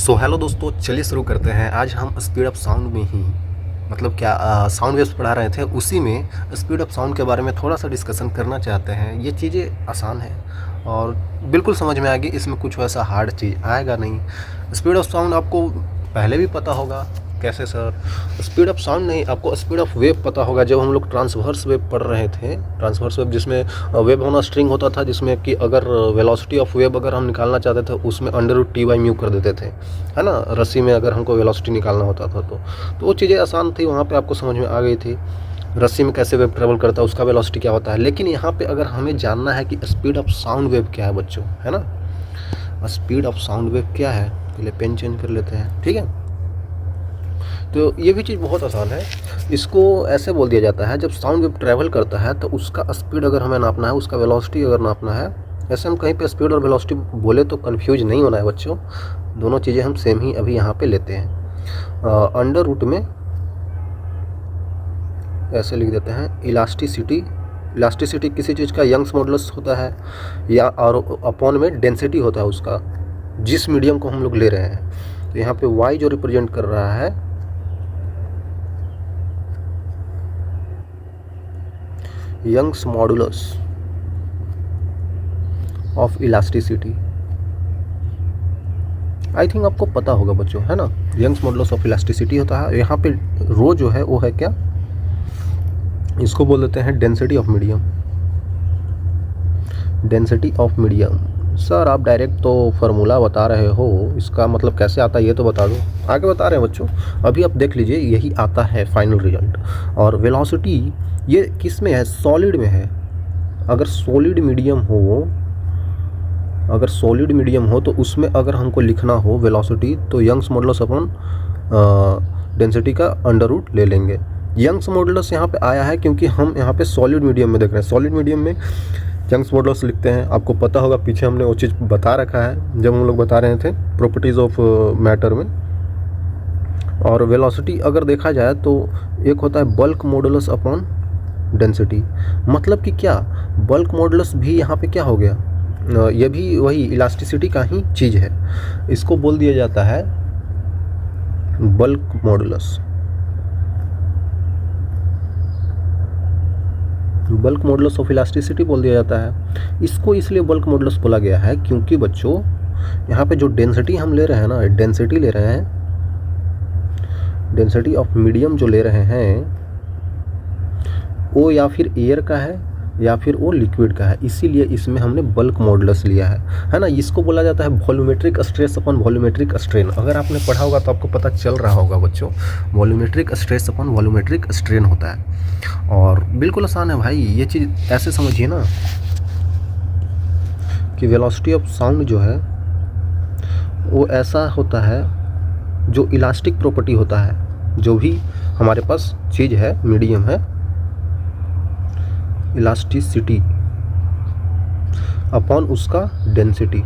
So hello दोस्तों, चलिए शुरू करते हैं। आज हम स्पीड ऑफ साउंड में ही मतलब क्या साउंड वेव्स पढ़ा रहे थे, उसी में स्पीड ऑफ साउंड के बारे में थोड़ा सा डिस्कशन करना चाहते हैं। ये चीज़ें आसान है और बिल्कुल समझ में आएगी, इसमें कुछ वैसा हार्ड चीज़ आएगा नहीं। स्पीड ऑफ साउंड आपको पहले भी पता होगा। कैसे सर? स्पीड ऑफ साउंड नहीं, आपको स्पीड ऑफ वेव पता होगा। जब हम लोग ट्रांसवर्स वेव पढ़ रहे थे, ट्रांसवर्स वेव जिसमें वेव होना स्ट्रिंग होता था, जिसमें कि अगर वेलोसिटी ऑफ वेव अगर हम निकालना चाहते थे उसमें √T/μ कर देते थे, है ना। रस्सी में अगर हमको वेलोसिटी निकालना होता था तो वो चीज़ें आसान थी, वहाँ पे आपको समझ में आ गई थी। रस्सी में कैसे वेव ट्रेवल करता है, उसका वेलोसिटी क्या होता है। लेकिन यहाँ पे अगर हमें जानना है कि स्पीड ऑफ साउंड वेव क्या है बच्चों, है ना। स्पीड ऑफ साउंड वेव क्या है, पहले पेन चेंज कर लेते हैं, ठीक है। तो ये भी चीज़ बहुत आसान है। इसको ऐसे बोल दिया जाता है, जब साउंड वेव ट्रैवल करता है तो उसका स्पीड अगर हमें नापना है, उसका वेलोसिटी अगर नापना है। ऐसे हम कहीं पे स्पीड और वेलोसिटी बोले तो कंफ्यूज नहीं होना है बच्चों, दोनों चीज़ें हम सेम ही अभी यहाँ पे लेते हैं। अंडर रूट में ऐसे लिख देते हैं इलास्टिसिटी। इलास्टिसिटी किसी चीज़ का यंग्स मॉडुलस होता है, या और अपॉन में डेंसिटी होता है उसका, जिस मीडियम को हम लोग ले रहे हैं। तो यहाँ पे y जो रिप्रेजेंट कर रहा है Young's modulus of elasticity. I think आपको पता होगा बच्चों, है ना। यंग्स मॉडुलस ऑफ इलास्टिसिटी होता है। यहाँ पे रो जो है वो है क्या, इसको बोल देते हैं density of medium. Density of medium. Sir आप डायरेक्ट तो फार्मूला बता रहे हो, इसका मतलब कैसे आता है ये तो बता दो। आगे बता रहे हैं बच्चों, अभी आप देख लीजिए, यही आता है फाइनल रिजल्ट। और वेलोसिटी ये किस में है, सॉलिड में है। अगर सॉलिड मीडियम हो तो उसमें अगर हमको लिखना हो वेलोसिटी, तो यंग्स मॉडुलस अपॉन डेंसिटी का अंडर रूट ले लेंगे। यंग्स मॉडुलस यहाँ पे आया है क्योंकि हम यहाँ पे सॉलिड मीडियम में देख रहे हैं। सॉलिड मीडियम में यंग्स मॉडुलस लिखते हैं। आपको पता होगा, पीछे हमने वो चीज़ बता रखा है जब हम लोग बता रहे थे प्रॉपर्टीज़ ऑफ मैटर में। और वेलोसिटी अगर देखा जाए तो एक होता है बल्क मॉडुलस अपॉन डेंसिटी। मतलब कि क्या, बल्क मॉडुलस भी यहाँ पे क्या हो गया, ये भी वही इलास्टिसिटी का ही चीज़ है। इसको बोल दिया जाता है bulk modulus. Bulk modulus of elasticity बोल दिया जाता है। इसको इसलिए बल्क मॉडुलस बोला गया है क्योंकि बच्चों यहाँ पे जो डेंसिटी हम ले रहे हैं ना, डेंसिटी ले रहे हैं, डेंसिटी ऑफ मीडियम जो ले रहे हैं वो या फिर एयर का है या फिर वो लिक्विड का है, इसीलिए इसमें हमने बल्क मॉडुलस लिया है ना। इसको बोला जाता है volumetric stress upon volumetric strain. अगर आपने पढ़ा होगा तो आपको पता चल रहा होगा बच्चों, volumetric stress upon volumetric strain होता है। और बिल्कुल आसान है भाई, ये चीज़ ऐसे समझिए ना कि वेलोसिटी ऑफ साउंड जो है वो ऐसा होता है जो इलास्टिक प्रॉपर्टी होता है। जो भी हमारे पास चीज़ है, मीडियम है, इलास्टिसिटी अपॉन उसका डेंसिटी,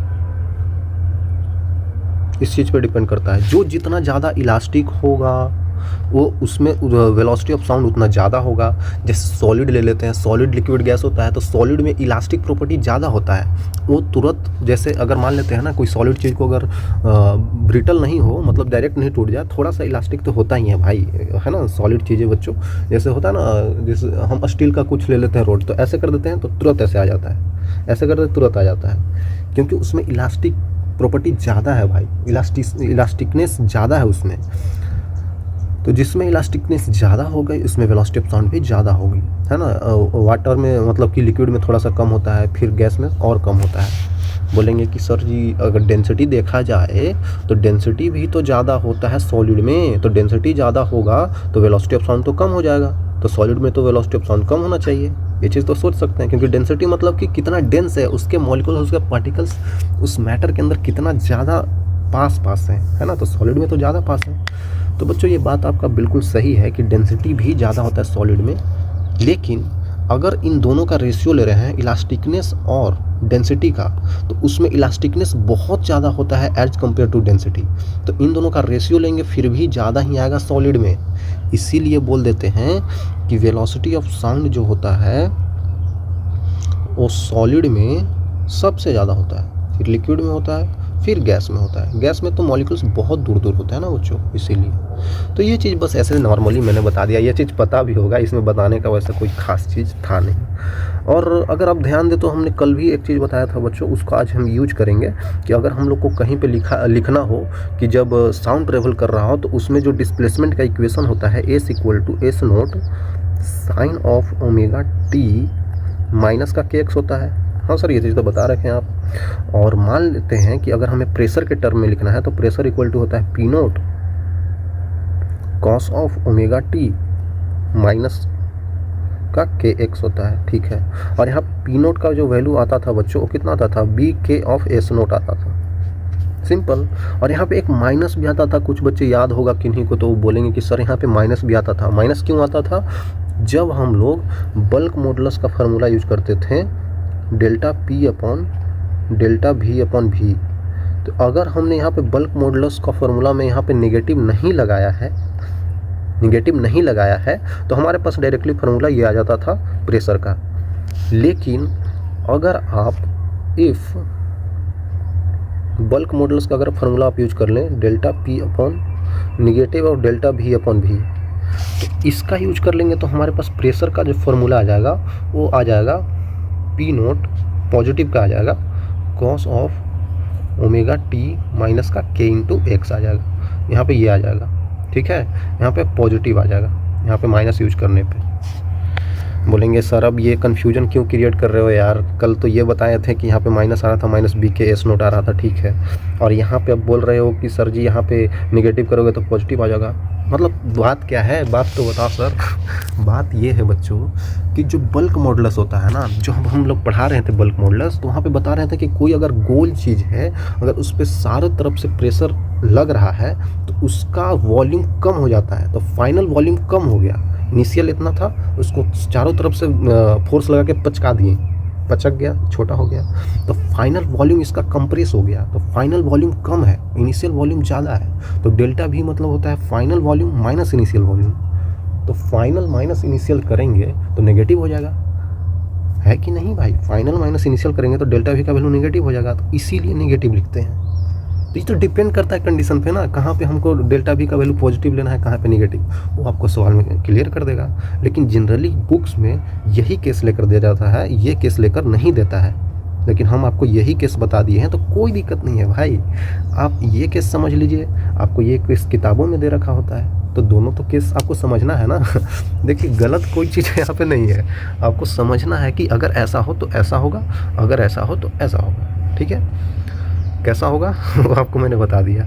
इस चीज़ पे डिपेंड करता है। जो जितना ज़्यादा इलास्टिक होगा वो उसमें वेलोसिटी ऑफ साउंड उतना ज़्यादा होगा। जैसे सॉलिड ले लेते हैं, सॉलिड लिक्विड गैस होता है तो सॉलिड में इलास्टिक प्रॉपर्टी ज़्यादा होता है। वो तुरंत, जैसे अगर मान लेते हैं ना कोई सॉलिड चीज़ को अगर ब्रिटल नहीं हो, मतलब डायरेक्ट नहीं टूट जाए, थोड़ा सा इलास्टिक तो होता ही है भाई, है ना। सॉलिड चीज़ें बच्चों जैसे होता है ना, जैसे हम स्टील का कुछ ले लेते हैं रोड, तो ऐसे कर देते हैं तो तुरंत ऐसे आ जाता है, ऐसे करते तुरंत आ जाता है, क्योंकि उसमें इलास्टिक प्रॉपर्टी ज़्यादा है भाई, इलास्टिकनेस ज़्यादा है उसमें। तो जिसमें इलास्टिकनेस ज़्यादा हो गई उसमें वेलोसिटी ऑफ साउंड भी ज़्यादा होगी, है ना। वाटर में मतलब कि लिक्विड में थोड़ा सा कम होता है, फिर गैस में और कम होता है। बोलेंगे कि सर जी अगर डेंसिटी देखा जाए तो डेंसिटी भी तो ज़्यादा होता है सॉलिड में, तो डेंसिटी ज़्यादा होगा तो वेलोसिटी ऑफ साउंड तो कम हो जाएगा, तो सॉलिड में तो वेलोसिटी ऑफ साउंड कम होना चाहिए। ये चीज़ तो सोच सकते हैं, क्योंकि डेंसिटी मतलब कि कितना डेंस है उसके मॉलिक्यूल, उसके पार्टिकल्स उस मैटर के अंदर कितना ज़्यादा पास है ना। तो सॉलिड में तो ज़्यादा पास है। तो बच्चों ये बात आपका बिल्कुल सही है कि डेंसिटी भी ज़्यादा होता है सॉलिड में। लेकिन अगर इन दोनों का रेशियो ले रहे हैं, इलास्टिकनेस और डेंसिटी का, तो उसमें इलास्टिकनेस बहुत ज़्यादा होता है एज कम्पेयर टू डेंसिटी। तो इन दोनों का रेशियो लेंगे फिर भी ज़्यादा ही आएगा सॉलिड में। इसीलिए बोल देते हैं कि वेलोसिटी ऑफ साउंड जो होता है वो सॉलिड में सबसे ज़्यादा होता है, फिर लिक्विड में होता है, फिर गैस में होता है। गैस में तो मॉलिक्यूल्स बहुत दूर दूर होते हैं ना बच्चों, इसीलिए। तो ये चीज़ बस ऐसे नॉर्मली मैंने बता दिया, ये चीज़ पता भी होगा, इसमें बताने का वैसा कोई ख़ास चीज़ था नहीं। और अगर आप ध्यान दें तो हमने कल भी एक चीज़ बताया था बच्चों, उसको आज हम यूज करेंगे कि अगर हम लोग को कहीं पे लिखना हो कि जब साउंड ट्रेवल कर रहा हो तो उसमें जो डिस्प्लेसमेंट का इक्वेशन होता है s equal to s naught sine of omega t minus का के एक्स होता है। हाँ सर, ये चीज़ तो बता रखे हैं आप। और मान लेते हैं कि अगर हमें प्रेशर के टर्म में लिखना है तो प्रेशर इक्वल टू होता है P note cos of omega t minus का के एक्स होता है, ठीक है। और यहाँ पी नोट का जो वैल्यू आता था बच्चों वो कितना आता था, बी के ऑफ एस नोट आता था, सिंपल। और यहाँ पे एक माइनस भी आता था, कुछ बच्चे याद होगा किन्हीं को तो वो बोलेंगे कि सर यहाँ पे माइनस भी आता था। माइनस क्यों आता था, जब हम लोग बल्क मॉडुलस का फार्मूला यूज करते थे delta p upon delta v upon v, तो अगर हमने यहाँ पे बल्क मॉडुलस का फार्मूला में यहाँ पे नेगेटिव नहीं लगाया है तो हमारे पास डायरेक्टली फार्मूला ये आ जाता था प्रेशर का। लेकिन अगर आप इफ़ बल्क मॉडुलस का अगर फार्मूला आप यूज कर लें डेल्टा पी अपॉन निगेटिव और डेल्टा वी अपॉन वी, तो इसका यूज कर लेंगे तो हमारे पास प्रेशर का जो फार्मूला आ जाएगा वो आ जाएगा पी नोट पॉजिटिव का आ जाएगा cos of omega t minus का के इंटू एक्स आ जाएगा। यहाँ पे ये आ जाएगा, ठीक है। यहाँ पे पॉजिटिव आ जाएगा, यहाँ पे माइनस यूज करने पे। बोलेंगे सर अब ये कन्फ्यूजन क्यों क्रिएट कर रहे हो यार, कल तो ये बताए थे कि यहाँ पे माइनस आ रहा था, माइनस बी के एस नोट आ रहा था, ठीक है। और यहाँ पे अब बोल रहे हो कि सर जी यहाँ पे निगेटिव करोगे तो पॉजिटिव आ जाएगा। मतलब बात क्या है, बात तो बताओ सर। बात ये है बच्चों कि जो बल्क मॉडुलस होता है ना, जो हम लोग पढ़ा रहे थे बल्क मॉडुलस, तो वहाँ पे बता रहे थे कि कोई अगर गोल चीज़ है, अगर उस पर सारे तरफ से प्रेशर लग रहा है तो उसका वॉल्यूम कम हो जाता है। तो फाइनल वॉल्यूम कम हो गया, इनिशियल इतना था, उसको चारों तरफ से फोर्स लगा के पचका दिए, पचक गया, छोटा हो गया, तो फाइनल वॉल्यूम इसका कंप्रेस हो गया। तो फाइनल वॉल्यूम कम है, इनिशियल वॉल्यूम ज़्यादा है। तो डेल्टा भी मतलब होता है final volume minus initial volume. तो फाइनल माइनस इनिशियल करेंगे तो नेगेटिव हो जाएगा, है कि नहीं भाई। फाइनल माइनस इनिशियल करेंगे तो डेल्टा भी का वैल्यू नेगेटिव हो जाएगा, तो इसीलिए नेगेटिव लिखते हैं। तो ये तो डिपेंड करता है कंडीशन पे ना, कहाँ पे हमको डेल्टा भी का वैल्यू पॉजिटिव लेना है, कहाँ पे नेगेटिव, वो आपको सवाल में क्लियर कर देगा। लेकिन जनरली बुक्स में यही केस लेकर दिया जाता है, ये केस लेकर नहीं देता है। लेकिन हम आपको यही केस बता दिए हैं तो कोई दिक्कत नहीं है भाई, आप ये केस समझ लीजिए। आपको ये केस किताबों में दे रखा होता है तो दोनों तो केस आपको समझना है ना। देखिए गलत कोई चीज़ यहाँ पे नहीं है, आपको समझना है कि अगर ऐसा हो तो ऐसा होगा, अगर ऐसा हो तो ऐसा होगा, ठीक है। कैसा होगा वो आपको मैंने बता दिया।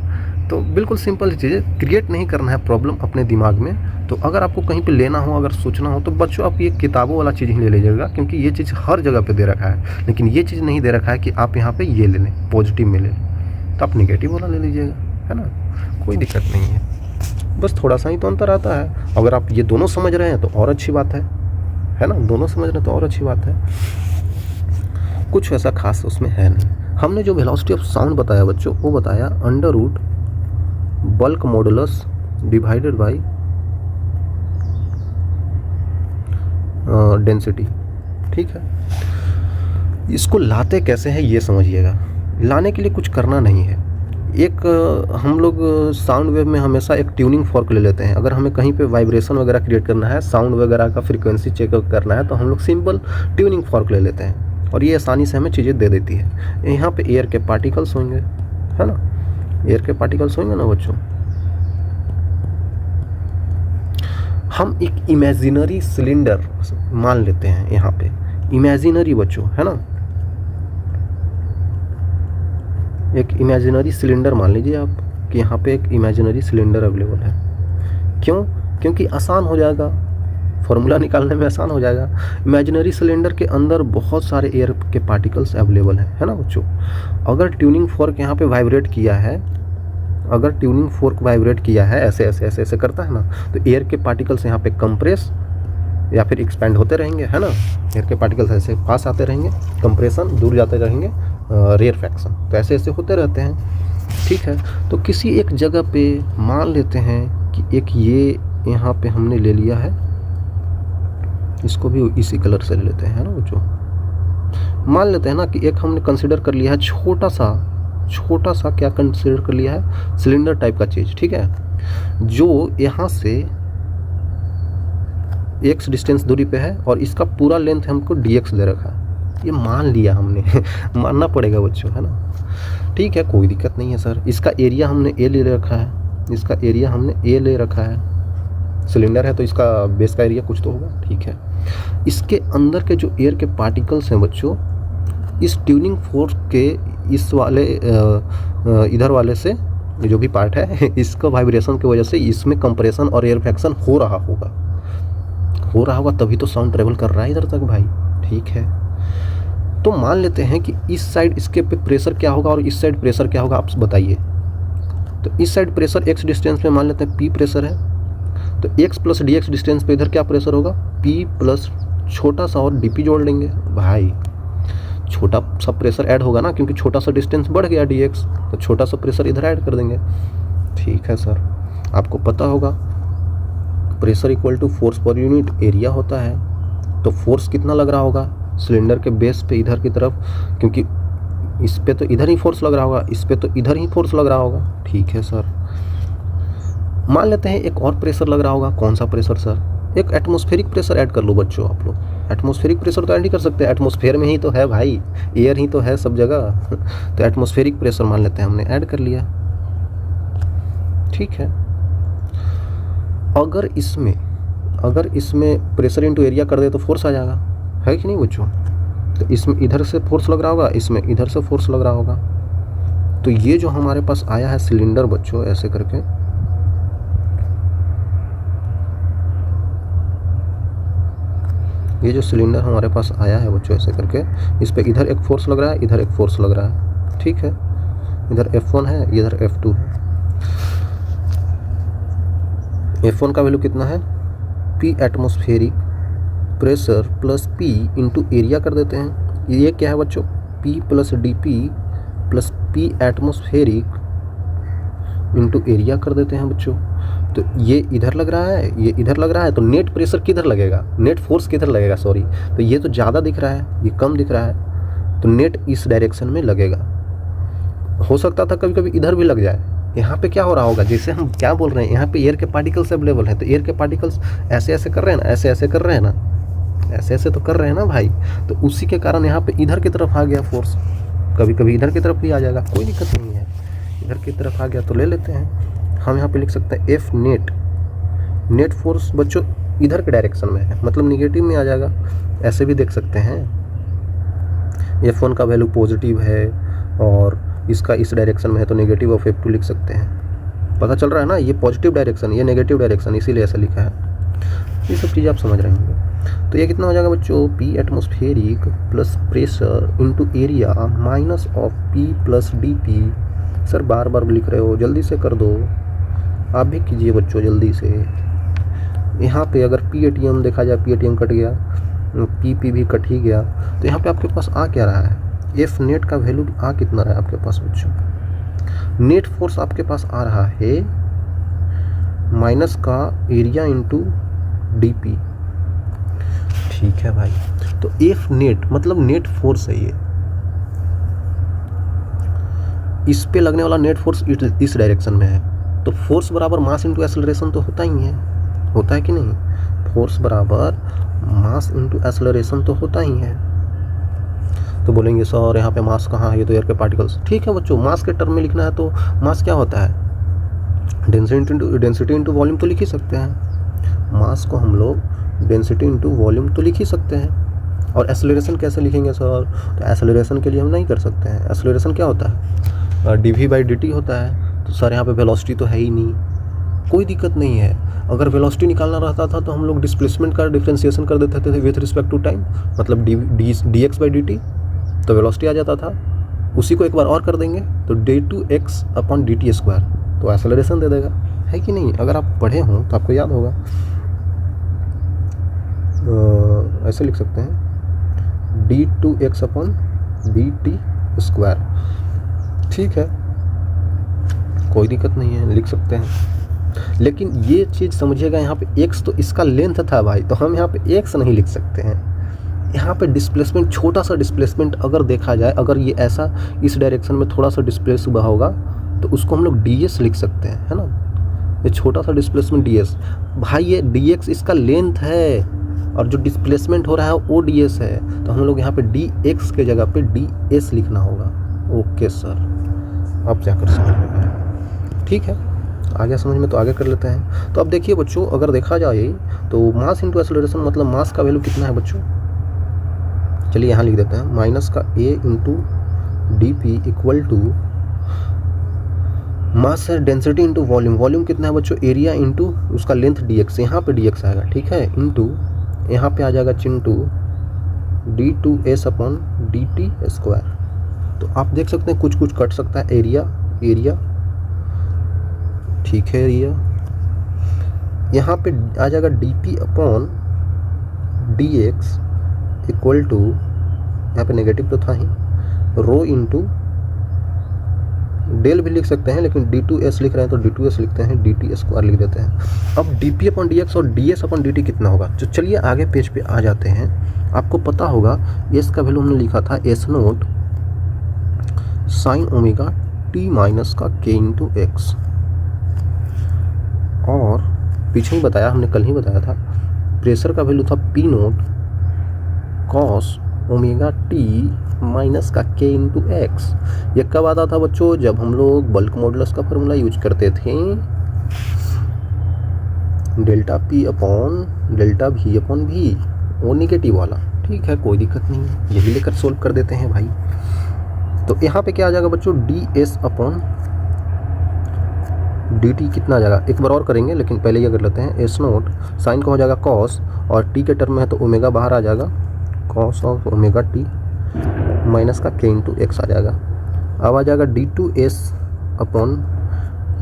तो बिल्कुल सिंपल चीज़ है, क्रिएट नहीं करना है प्रॉब्लम अपने दिमाग में। तो अगर आपको कहीं पे लेना हो, अगर सोचना हो तो बच्चों आप ये किताबों वाला चीज़ ही ले लीजिएगा, क्योंकि ये चीज़ हर जगह पे दे रखा है। लेकिन ये चीज़ नहीं दे रखा है कि आप यहाँ पे ये ले लें, पॉजिटिव में ले लें, तो आप निगेटिव वाला ले लीजिएगा, है ना, कोई दिक्कत नहीं है। बस थोड़ा सा ही तो अंतर आता है। अगर आप ये दोनों समझ रहे हैं तो और अच्छी बात है ना, दोनों समझ रहे हैं तो और अच्छी बात है। कुछ ऐसा खास उसमें है नहीं। हमने जो वेलोसिटी ऑफ साउंड बताया बच्चों, वो बताया under root bulk modulus divided by density, ठीक है। इसको लाते कैसे हैं ये समझिएगा। लाने के लिए कुछ करना नहीं है। एक हम लोग साउंड वेव में हमेशा एक ट्यूनिंग फॉर्क ले लेते हैं। अगर हमें कहीं पे वाइब्रेशन वगैरह क्रिएट करना है, साउंड वगैरह का फ्रीक्वेंसी चेक करना है, तो हम लोग सिंपल ट्यूनिंग फॉर्क ले लेते हैं और ये आसानी से हमें चीज़ें दे देती है। यहाँ पे एयर के पार्टिकल्स होंगे, है ना, एयर के पार्टिकल्स होंगे ना बच्चों। हम एक इमेजिनरी सिलेंडर मान लेते हैं, यहाँ पे इमेजिनरी बच्चों, है ना, एक इमेजिनरी सिलेंडर मान लीजिए आप कि यहाँ पे एक इमेजिनरी सिलेंडर अवेलेबल है। क्यों? क्योंकि आसान हो जाएगा, फॉर्मूला निकालने में आसान हो जाएगा। इमेजिनरी सिलेंडर के अंदर बहुत सारे एयर के पार्टिकल्स अवेलेबल हैं, है ना बच्चों। अगर ट्यूनिंग फोर्क यहाँ पे वाइब्रेट किया है, अगर ट्यूनिंग फोर्क वाइब्रेट किया है, ऐसे ऐसे ऐसे ऐसे करता है ना, तो एयर के पार्टिकल्स यहाँ पे कंप्रेस या फिर एक्सपेंड होते रहेंगे, है ना। एयर के पार्टिकल्स ऐसे पास आते रहेंगे, कंप्रेशन, दूर जाते रहेंगे, रेयर फ्रैक्शन, तो ऐसे ऐसे होते रहते हैं, ठीक है। तो किसी एक जगह पे मान लेते हैं कि एक ये यहाँ पे हमने ले लिया है, इसको भी इसी कलर से ले लेते हैं ना बच्चों। मान लेते हैं ना कि एक हमने कंसिडर कर लिया है छोटा सा छोटा सा क्या कंसिडर कर लिया है, सिलेंडर टाइप का चीज़, ठीक है, जो यहाँ से x डिस्टेंस दूरी पे है और इसका पूरा लेंथ हमको dx दे रखा है, ये मान लिया हमने मानना पड़ेगा बच्चों, है ना। ठीक है, कोई दिक्कत नहीं है सर। इसका एरिया हमने a ले रखा है, इसका एरिया हमने a ले रखा है, सिलेंडर है तो इसका बेस का एरिया कुछ तो होगा, ठीक है। इसके अंदर के जो एयर के पार्टिकल्स हैं बच्चों, इस ट्यूनिंग फोर्स के इस वाले इधर वाले से जो भी पार्ट है, इसका वाइब्रेशन की वजह से इसमें कंप्रेशन और एयर फ्रैक्शन हो रहा होगा, तभी तो साउंड ट्रेवल कर रहा है इधर तक भाई, ठीक है। तो मान लेते हैं कि इस साइड इसके पे प्रेशर क्या होगा और इस साइड प्रेशर क्या होगा, आप बताइए। तो इस साइड प्रेशर x डिस्टेंस पे मान लेते हैं p प्रेशर है, तो x plus D x distance पे इधर क्या प्रेशर होगा, p प्लस छोटा सा और dp जोड़ लेंगे भाई, छोटा सा प्रेशर ऐड होगा ना, क्योंकि छोटा सा डिस्टेंस बढ़ गया dx, तो छोटा सा प्रेशर इधर ऐड कर देंगे। ठीक है सर, आपको पता होगा pressure equal to force per unit area होता है, तो फोर्स कितना लग रहा होगा सिलेंडर के बेस पे इधर की तरफ, क्योंकि इस पे तो इधर ही फोर्स लग रहा होगा, इस पे तो इधर ही फोर्स लग रहा होगा। ठीक है सर, मान लेते हैं एक और प्रेशर लग रहा होगा, कौन सा प्रेशर सर, एक एटमॉस्फेरिक प्रेशर ऐड कर लो बच्चों आप लोग। एटमॉस्फेरिक प्रेशर तो ऐड नहीं कर सकते, एटमॉस्फेयर में ही तो है भाई, एयर ही तो है सब जगह तो एटमॉस्फेरिक प्रेशर मान लेते हैं हमने ऐड कर लिया। ठीक है, अगर इसमें प्रेशर इंटू एरिया कर दे तो फोर्स आ जाएगा, है कि नहीं बच्चों। तो इसमें इधर से फोर्स लग रहा होगा, इसमें इधर से फोर्स लग रहा होगा, तो ये जो हमारे पास आया है सिलेंडर बच्चों, ऐसे करके ये जो सिलेंडर हमारे पास आया है बच्चों ऐसे करके, इस पे इधर एक फोर्स लग रहा है, इधर एक फोर्स लग रहा है। ठीक है, इधर F1 है, इधर F2 है। F1 का वैल्यू कितना है, P atmospheric pressure plus P into area कर देते हैं। ये क्या है बच्चों, P plus DP plus P atmospheric into area कर देते हैं बच्चों। तो ये इधर लग रहा है, ये इधर लग रहा है, तो नेट प्रेशर किधर लगेगा, नेट फोर्स किधर लगेगा, सॉरी, तो ये तो ज़्यादा दिख रहा है, ये कम दिख रहा है, तो नेट इस डायरेक्शन में लगेगा। हो सकता था कभी कभी इधर भी लग जाए। यहाँ पे क्या हो रहा होगा, जैसे हम क्या बोल रहे हैं, यहाँ पे एयर के पार्टिकल्स अवेलेबल हैं, तो एयर के पार्टिकल्स ऐसे ऐसे कर रहे हैं ना, ऐसे ऐसे कर रहे हैं ना, ऐसे ऐसे तो कर रहे हैं ना भाई, तो उसी के कारण यहाँ पे इधर की तरफ आ गया फोर्स, कभी कभी इधर की तरफ भी आ जाएगा, कोई दिक्कत नहीं है। इधर की तरफ आ गया तो ले लेते हैं हम, यहाँ पे लिख सकते हैं F नेट फोर्स बच्चों इधर के डायरेक्शन में है, मतलब निगेटिव में आ जाएगा, ऐसे भी देख सकते हैं। F1 का वैल्यू पॉजिटिव है और इसका इस डायरेक्शन में है, तो नेगेटिव ऑफ F2 लिख सकते हैं। पता चल रहा है ना, ये पॉजिटिव डायरेक्शन, ये नेगेटिव डायरेक्शन, इसीलिए ऐसा लिखा है। ये सब चीज़ें आप समझ रहे होंगे। तो ये कितना हो जाएगा बच्चों, P atmospheric plus pressure into area minus of P plus DP। Sir बार बार लिख रहे हो, जल्दी से कर दो, आप भी कीजिए बच्चों जल्दी से। यहाँ पे अगर PATM देखा जाए, PATM कट गया, PP भी कट ही गया, तो यहाँ पे आपके पास आ क्या रहा है, F नेट का वैल्यू आ कितना रहा है आपके पास बच्चों, नेट फोर्स आपके पास आ रहा है माइनस का एरिया इंटू DP। ठीक है भाई, तो F नेट मतलब नेट फोर्स है, ये इस पे लगने वाला नेट फोर्स इस डायरेक्शन में है, तो फोर्स बराबर मास इंटू एक्सेलरेशन तो होता ही है, होता है कि नहीं, फोर्स बराबर मास इंटू एक्सेलरेशन तो होता ही है। तो बोलेंगे सर यहाँ पे मास कहाँ है, ये तो एयर के पार्टिकल्स। ठीक है बच्चों, मास के टर्म में लिखना है तो मास क्या होता है, डेंसिटी इंटू वॉल्यूम तो लिख ही सकते हैं, मास को हम लोग डेंसिटी इंटू वॉल्यूम तो लिख ही सकते हैं। और एक्सेलरेशन कैसे लिखेंगे सर, तो एक्सेलरेशन के लिए हम नहीं कर सकते हैं, एक्सेलरेशन क्या होता है, dv/dt होता है। तो सर यहाँ पे वेलोसिटी तो है ही नहीं, कोई दिक्कत नहीं है, अगर वेलोसिटी निकालना रहता था तो हम लोग डिस्प्लेसमेंट का डिफरेंशिएशन कर देते थे विथ रिस्पेक्ट टू टाइम, मतलब dx/dt, तो वेलोसिटी आ जाता था, उसी को एक बार और कर देंगे तो d2x/dt², तो एक्सेलरेशन दे देगा, है कि नहीं। अगर आप पढ़े हों तो आपको याद होगा, ऐसे लिख सकते हैं d2x/dt²। ठीक है, कोई दिक्कत नहीं है, लिख सकते हैं, लेकिन ये चीज़ समझिएगा, यहाँ पे x तो इसका लेंथ था भाई, तो हम यहाँ पे x नहीं लिख सकते हैं, यहाँ पे डिस्प्लेसमेंट, छोटा सा डिस्प्लेसमेंट अगर देखा जाए, अगर ये ऐसा इस डायरेक्शन में थोड़ा सा डिस्प्लेस हुआ होगा तो उसको हम लोग ds लिख सकते हैं, है ना। ये छोटा सा डिस्प्लेसमेंट ds, भाई ये dx इसका लेंथ है और जो डिस्प्लेसमेंट हो रहा है वो ds है, तो हम लोग यहाँ पे dx के जगह पे ds लिखना होगा। ओके सर, अब जाकर समझ में आया, ठीक है, आ गया समझ में, तो आगे कर लेते हैं। तो अब देखिए बच्चों, अगर देखा जाए तो मास इंटू एक्सेलरेशन मतलब मास का वैल्यू कितना है बच्चों, चलिए यहाँ लिख देते हैं, माइनस का a into d p equal to mass है डेंसिटी इंटू वॉल्यूम, वॉल्यूम कितना है बच्चों, एरिया इंटू उसका लेंथ dx, यहाँ पे dx आएगा, ठीक है, इंटू यहाँ पे आ जाएगा Chintu d2s upon dt square. तो आप देख सकते हैं कुछ कुछ कट सकता है, एरिया एरिया, ठीक है, एरिया यहाँ पे आ जाएगा dp upon dx equal to, यहाँ पे नेगेटिव तो था ही, रो इंटू डेल भी लिख सकते हैं, लेकिन d2s लिख रहे हैं तो d2s लिखते हैं, dt स्क्वायर लिख देते हैं। अब dp अपॉन dx और ds अपॉन dt कितना होगा, तो चलिए आगे पेज पे आ जाते हैं। आपको पता होगा s का वैल्यू हमने लिखा था s note sine omega t minus का k इंटू एक्स, और पीछे ही बताया हमने, कल ही बताया था, प्रेशर का वैल्यू था p note cos omega t minus का k इंटू एक्स। ये कब आता था बच्चों, जब हम लोग बल्क मॉडुलस का फॉर्मूला यूज करते थे, delta p upon delta v upon v, वो निगेटिव वाला, ठीक है, कोई दिक्कत नहीं है, यही लेकर सोल्व कर देते हैं भाई। तो यहाँ पे क्या आ जाएगा बच्चों, ds अपॉन dt कितना आ जाएगा, एक बार और करेंगे लेकिन पहले ये कर लेते हैं, s नोट साइन का हो जाएगा कॉस, और t के टर्म में है तो ओमेगा बाहर आ जाएगा, cos of omega t minus का k इंटू एक्स आ जाएगा। अब आ जाएगा d2s upon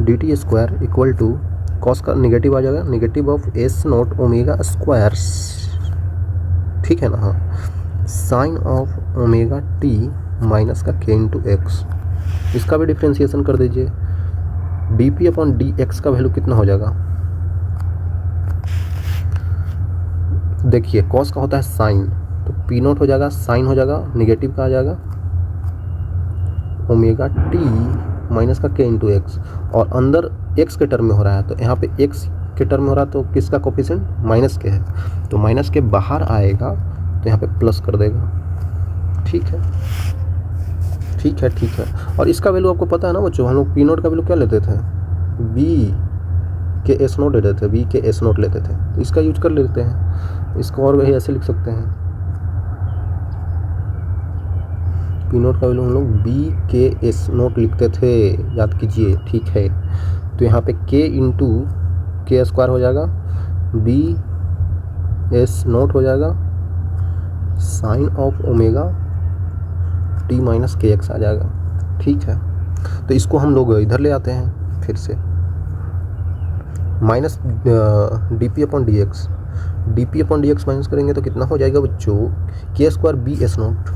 dt square equal to, cos का निगेटिव आ जाएगा, negative of s naught omega square, ठीक है ना, हाँ, sine of omega t minus का k इंटू एक्स। इसका भी डिफ्रेंशिएशन कर दीजिए, dp अपॉन dx का वैल्यू कितना हो जाएगा, देखिए कॉस का होता है साइन, तो पी नोट हो जाएगा, साइन हो जाएगा, निगेटिव का आ जाएगा ओमेगा टी माइनस का के इंटू एक्स, और अंदर एक्स के टर्म में हो रहा है, तो यहाँ पे एक्स के टर्म में हो रहा है तो किसका कोफिशिएंट, माइनस के है, तो माइनस के बाहर आएगा तो यहाँ पे प्लस कर देगा, ठीक है, ठीक है, ठीक है। और इसका वैल्यू आपको पता है ना बच्चों, हम लोग पी नोट का वैल्यू क्या लेते थे, बी के एस नोट लेते थे, बी के एस नोट लेते थे, तो इसका यूज कर लेते हैं, इसको और वही ऐसे लिख सकते हैं, पी नोट का वैल्यू हम लोग बी के एस नोट लिखते थे, याद कीजिए, ठीक है। तो यहाँ पे के इंटू के स्क्वायर हो जाएगा, बी एस नोट हो जाएगा, sine of omega t minus k x आ जाएगा, ठीक है। तो इसको हम लोग इधर ले आते हैं फिर से, minus d p upon d x, d p upon d x minus करेंगे तो कितना हो जाएगा बच्चों, k square b s naught,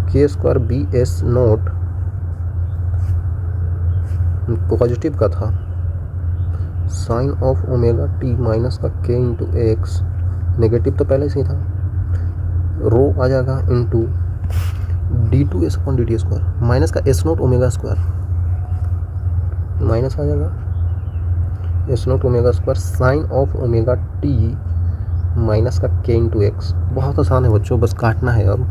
k square b s naught positive का था, sine of omega t minus का के इंटू एक्स, नेगेटिव तो पहले से ही था, रो आ जाएगा into d two s upon d t square, minus का s naught omega square, minus आ जाएगा s naught omega square, sine of omega t minus का के इंटू एक्स। बहुत आसान है बच्चों, बस काटना है। अब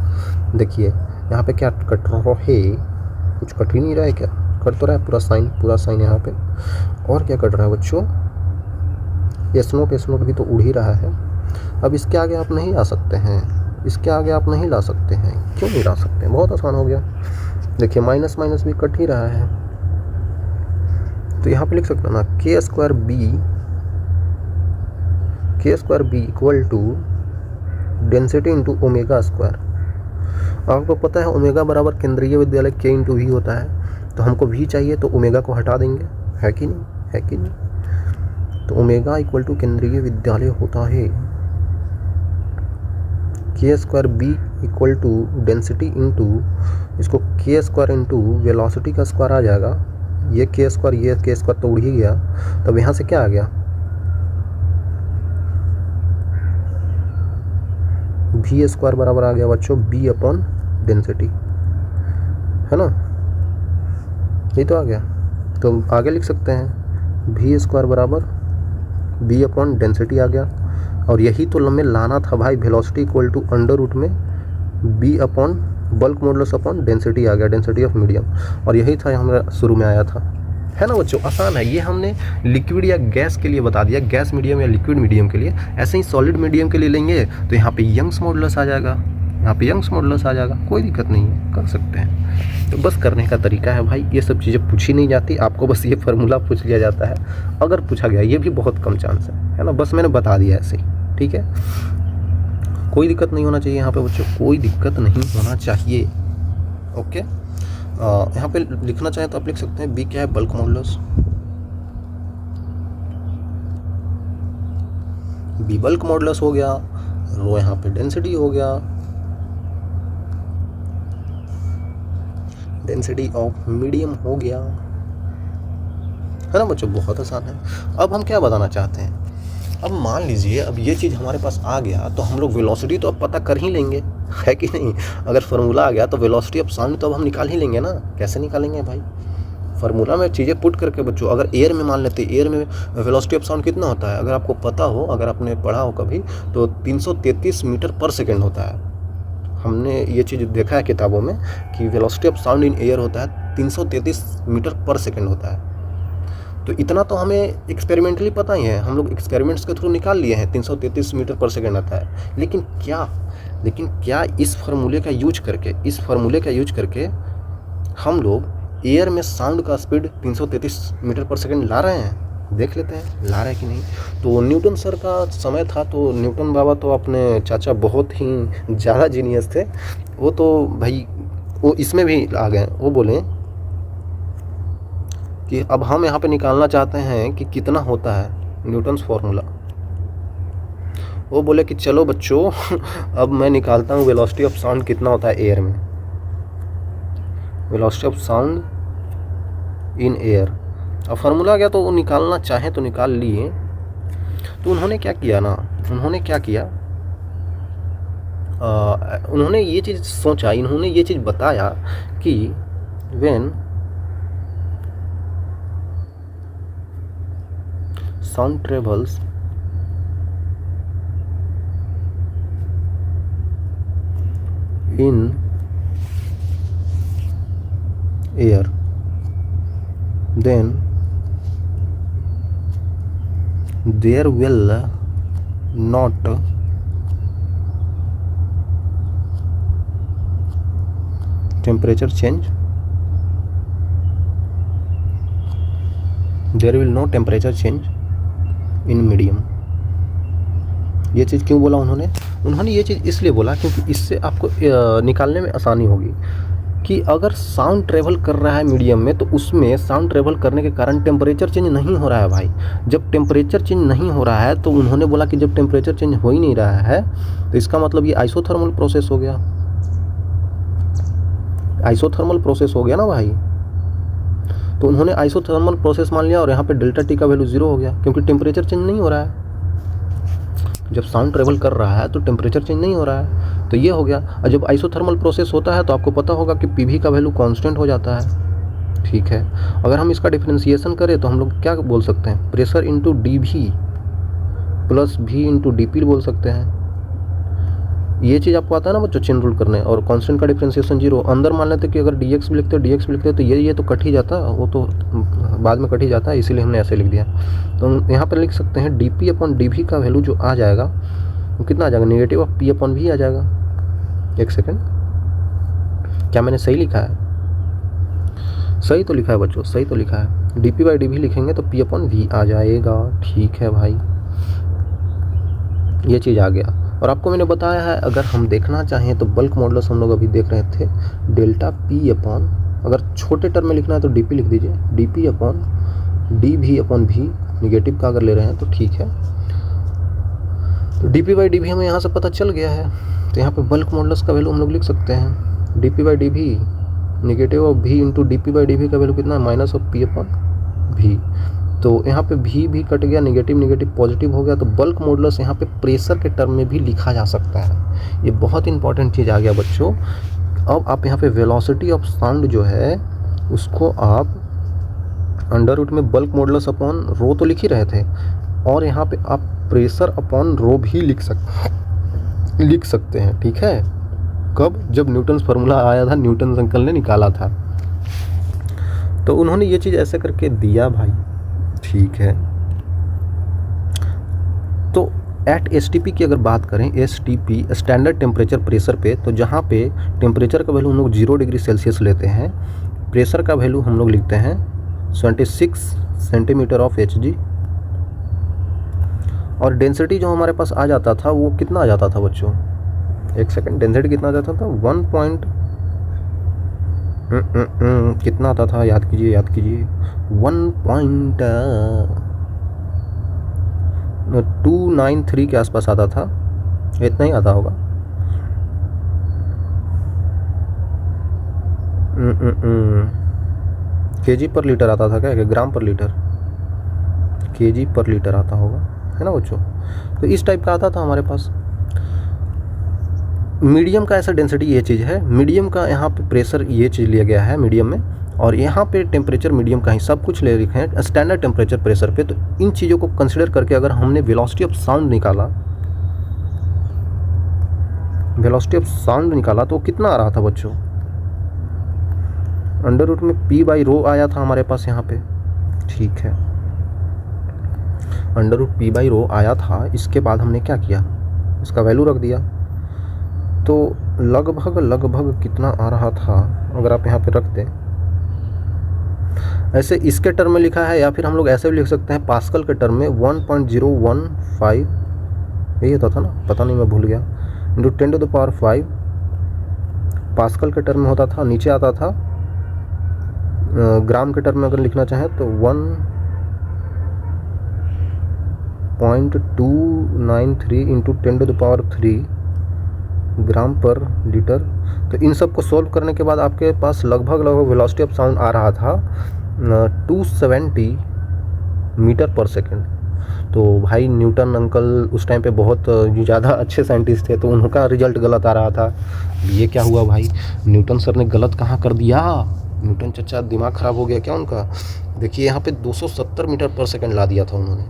देखिए यहाँ पे क्या कट रहा है, कुछ कट ही नहीं रहा है, क्या कट तो रहा है, पूरा साइन यहाँ पे, और क्या कट रहा है बच्चों, एस नोट भी तो उड़ ही रहा है। अब इसके आगे आप नहीं ला सकते हैं, इसके आगे आप नहीं ला सकते हैं, क्यों नहीं ला सकते हैं, बहुत आसान हो गया। देखिए माइनस माइनस भी कट ही रहा है, तो यहाँ पे लिख सकते हैं ना, k square b equal to density into omega square. आपको पता है ओमेगा बराबर केंद्रीय विद्यालय के इंटू वी होता है, तो हमको वी चाहिए तो ओमेगा को हटा देंगे, है कि नहीं, है कि नहीं। तो ओमेगा इक्वल टू केंद्रीय विद्यालय होता है k square b equal to density into, इसको के स्क्वायर इंटू वेलोसिटी का स्क्वायर आ जाएगा, ये के स्क्वायर तो उड़ ही गया, तब यहाँ से क्या आ गया, वी स्क्वायर बराबर आ गया बच्चों बी अपॉन डेंसिटी, है ना, ये तो आ गया। तो आगे लिख सकते हैं वी स्क्वायर बराबर बी अपॉन डेंसिटी आ गया। और यही तो हमें लाना था भाई, velocity equal to under root में B upon bulk modulus upon density आ गया, डेंसिटी ऑफ मीडियम। और यही था हमारा शुरू में आया था, है ना बच्चों। आसान है, ये हमने लिक्विड या गैस के लिए बता दिया, गैस मीडियम या लिक्विड मीडियम के लिए। ऐसे ही सॉलिड मीडियम के लिए लेंगे तो यहाँ पे यंग्स मॉडुलस आ जाएगा, यहाँ पे यंग्स मॉडुलस आ जाएगा, कोई दिक्कत नहीं है, कर सकते हैं। तो बस करने का तरीका है भाई, ये सब चीज़ें पूछी नहीं जाती, आपको बस ये फार्मूला पूछ लिया जाता है। अगर पूछा गया, ये भी बहुत कम चांस है ना, बस मैंने बता दिया ऐसे ही, ठीक है। कोई दिक्कत नहीं होना चाहिए यहाँ पे बच्चों, कोई दिक्कत नहीं होना चाहिए, ओके। यहाँ पे लिखना चाहें तो आप लिख सकते हैं बी क्या है, bulk modulus, b bulk modulus हो गया, रो यहाँ पे डेंसिटी हो गया, डेंसिटी ऑफ मीडियम हो गया, है ना बच्चों, बहुत आसान है। अब हम क्या बताना चाहते हैं, अब मान लीजिए अब ये चीज़ हमारे पास आ गया तो हम लोग वेलोसिटी तो अब पता कर ही लेंगे, है कि नहीं। अगर फार्मूला आ गया तो वेलोसिटी ऑफ साउंड तो अब हम निकाल ही लेंगे ना। कैसे निकालेंगे भाई, फार्मूला में चीज़ें पुट करके बच्चों। अगर एयर में मान लेते, एयर में वेलोसिटी ऑफ साउंड कितना होता है, अगर आपको पता हो, अगर आपने पढ़ा हो कभी, तो 333 मीटर पर सेकेंड होता है। हमने ये चीज़ देखा है किताबों में कि velocity of sound in air होता है 333 मीटर पर सेकेंड होता है। तो इतना तो हमें एक्सपेरिमेंटली पता ही है, हम लोग एक्सपेरिमेंट्स के थ्रू निकाल लिए हैं, 333 मीटर पर सेकेंड आता है। लेकिन क्या इस फार्मूले का यूज करके हम लोग एयर में साउंड का स्पीड 333 मीटर पर सेकेंड ला रहे हैं, देख लेते हैं ला रहे हैं कि नहीं। तो न्यूटन सर का समय था, तो न्यूटन बाबा तो अपने चाचा बहुत ही ज़्यादा जीनियस थे, वो तो भाई वो इसमें भी आ गए। वो बोले कि अब हम यहाँ पे निकालना चाहते हैं कि कितना होता है न्यूटन्स फार्मूला। वो बोले कि चलो बच्चों अब मैं निकालता हूँ वेलोसिटी ऑफ साउंड कितना होता है एयर में, velocity of sound in air. अब फार्मूला आ गया तो वो निकालना चाहें तो निकाल लिए। तो उन्होंने क्या किया, उन्होंने ये चीज़ सोचा, इन्होंने ये चीज़ बताया कि when sound travels in air, then there will not temperature change, there will no temperature change in medium. ये चीज़ क्यों बोला उन्होंने ये चीज़ इसलिए बोला क्योंकि इससे आपको निकालने में आसानी होगी कि अगर साउंड ट्रेवल कर रहा है मीडियम में तो उसमें साउंड ट्रेवल करने के कारण टेम्परेचर चेंज नहीं हो रहा है भाई। जब टेम्परेचर चेंज नहीं हो रहा है तो उन्होंने बोला कि जब टेम्परेचर चेंज हो ही नहीं रहा है तो इसका मतलब ये आइसोथर्मल प्रोसेस हो गया, आइसोथर्मल प्रोसेस हो गया ना भाई। तो उन्होंने आइसोथर्मल प्रोसेस मान लिया और यहाँ पे डेल्टा टी का वैल्यू 0 हो गया क्योंकि टेम्परेचर चेंज नहीं हो रहा है। जब साउंड ट्रेवल कर रहा है तो टेम्परेचर चेंज नहीं हो रहा है, तो ये हो गया। और जब आइसोथर्मल प्रोसेस होता है तो आपको पता होगा कि पीवी का वैल्यू कांस्टेंट हो जाता है, ठीक है। अगर हम इसका डिफरेंशिएशन करें तो हम लोग क्या बोल सकते हैं, pressure into d v plus v into d p बोल सकते हैं। ये चीज़ आपको आता है ना बच्चों चेन रूल करने। और कांस्टेंट का डिफरेंशिएशन 0। अंदर मान लेते कि अगर dx भी लिखते हो तो ये तो कट ही जाता, वो तो बाद में कट ही जाता है, इसीलिए हमने ऐसे लिख दिया। तो हम यहाँ पर लिख सकते हैं dp अपॉन dv का वैल्यू जो आ जाएगा वो कितना आ जाएगा, negative of p upon v आ जाएगा। एक सेकेंड, क्या मैंने सही लिखा है? सही तो लिखा है बच्चों, सही तो लिखा है। dp बाई dv लिखेंगे तो p अपॉन v आ जाएगा, ठीक है भाई, ये चीज़ आ गया। और आपको मैंने बताया है अगर हम देखना चाहें तो बल्क मॉडुलस हम लोग अभी देख रहे थे डेल्टा पी अपॉन, अगर छोटे टर्म में लिखना है तो डीपी लिख दीजिए, d p upon d v upon v, negative का अगर ले रहे हैं तो ठीक है। तो डीपी बाई डीवी हमें यहाँ से पता चल गया है, तो यहाँ पे बल्क मॉडुलस का वैल्यू हम लोग लिख सकते हैं d p by d v negative of v into d p by d v का वैल्यू कितना है, minus of p upon v. तो यहाँ पे भी कट गया, नेगेटिव नेगेटिव पॉजिटिव हो गया, तो बल्क मॉडुलस यहाँ पे प्रेशर के टर्म में भी लिखा जा सकता है। ये बहुत इंपॉर्टेंट चीज़ आ गया बच्चों। अब आप यहाँ पे वेलोसिटी ऑफ साउंड जो है उसको आप अंडर रूट में बल्क मॉडुलस अपॉन रो तो लिख ही रहे थे, और यहाँ पे आप प्रेशर अपॉन रो भी लिख सकते हैं। ठीक है, कब? जब न्यूटन्स फार्मूला आया था, न्यूटन अंकल ने निकाला था, तो उन्होंने ये चीज़ ऐसे करके दिया भाई। ठीक है, तो एट एसटीपी की अगर बात करें, एसटीपी स्टैंडर्ड टेम्परेचर प्रेशर पे, तो जहाँ पे टेम्परेचर का वैल्यू हम लोग 0 डिग्री सेल्सियस लेते हैं, प्रेशर का वैल्यू हम लोग लिखते हैं 26 सेंटीमीटर ऑफ Hg, और डेंसिटी जो हमारे पास आ जाता था वो कितना आ जाता था बच्चों? एक सेकंड, डेंसिटी कितना आ जाता था? 1 पॉइंट कितना आता था? याद कीजिए 1.293 के आसपास आता था, इतना ही आता होगा। केजी पर लीटर आता था क्या? ग्राम पर लीटर? केजी पर लीटर आता होगा, है ना बच्चों? तो इस टाइप का आता था हमारे पास। मीडियम का ऐसा डेंसिटी ये चीज़ है, मीडियम का यहाँ पे प्रेशर ये चीज़ लिया गया है मीडियम में, और यहाँ पे टेम्परेचर मीडियम का ही सब कुछ ले रखे हैं स्टैंडर्ड टेम्परेचर प्रेशर पे। तो इन चीज़ों को कंसिडर करके अगर हमने वेलोसिटी ऑफ साउंड निकाला तो कितना आ रहा था बच्चों? अंडर रूट में p/रो आया था हमारे पास यहाँ पे। ठीक है, अंडर रूट p/रो आया था, इसके बाद हमने क्या किया? इसका वैल्यू रख दिया, तो लगभग कितना आ रहा था अगर आप यहाँ पे रख दें? ऐसे इसके टर्म में लिखा है, या फिर हम लोग ऐसे भी लिख सकते हैं पास्कल के टर्म में 1.015, यही होता था ना, पता नहीं मैं भूल गया, इंटू 10⁵ पास्कल के टर्म में होता था। नीचे आता था ग्राम के टर्म में अगर लिखना चाहें तो 1.293 इंटू 10⁻³ ग्राम पर लीटर। तो इन सब को सोल्व करने के बाद आपके पास लगभग वेलोसिटी ऑफ साउंड आ रहा था 270 मीटर पर सेकंड। तो भाई न्यूटन अंकल उस टाइम पे बहुत ज़्यादा अच्छे साइंटिस्ट थे, तो उनका रिजल्ट गलत आ रहा था। ये क्या हुआ भाई? न्यूटन सर ने गलत कहाँ कर दिया? न्यूटन चचा दिमाग ख़राब हो गया क्या उनका? देखिए यहाँ पे 270 मीटर पर सेकंड ला दिया था उन्होंने,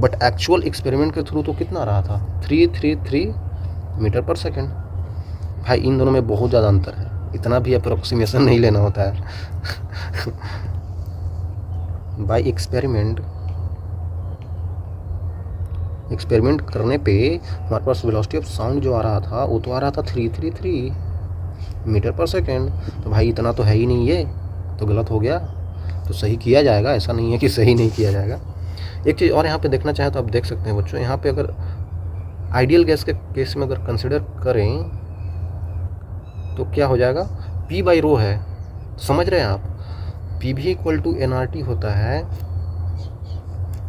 बट एक्चुअल एक्सपेरिमेंट के थ्रू तो कितना आ रहा था? 333 मीटर पर सेकंड। भाई इन दोनों में बहुत ज़्यादा अंतर है, इतना भी अप्रोक्सीमेशन नहीं लेना होता है। बाय एक्सपेरिमेंट करने पे हमारे पास वेलोसिटी ऑफ साउंड जो आ रहा था वो तो आ रहा था 333 मीटर पर सेकेंड। तो भाई इतना तो है ही नहीं, ये तो गलत हो गया। तो सही किया जाएगा, ऐसा नहीं है कि सही नहीं किया जाएगा। एक चीज़ और यहाँ पे देखना चाहें तो आप देख सकते हैं बच्चों, यहाँ पे अगर आइडियल गैस के केस में अगर कंसिडर करें तो क्या हो जाएगा? p/रो है, समझ रहे हैं आप? PV = nRT होता है।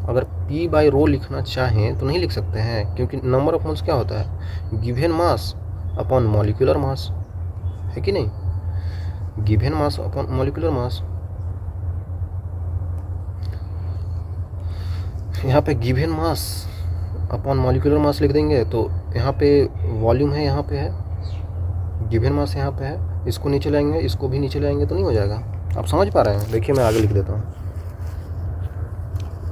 अगर p/रो लिखना चाहें तो नहीं लिख सकते हैं, क्योंकि नंबर ऑफ मोल्स क्या होता है? Given mass upon molecular mass, है कि नहीं? Given mass upon molecular mass. यहाँ पे given mass upon molecular mass लिख देंगे, तो यहाँ पे वॉल्यूम है, यहाँ पे है गिवन मास, यहाँ पे है, इसको नीचे लाएंगे, इसको भी नीचे लाएंगे तो नहीं हो जाएगा। आप समझ पा रहे हैं? देखिए मैं आगे लिख देता हूँ,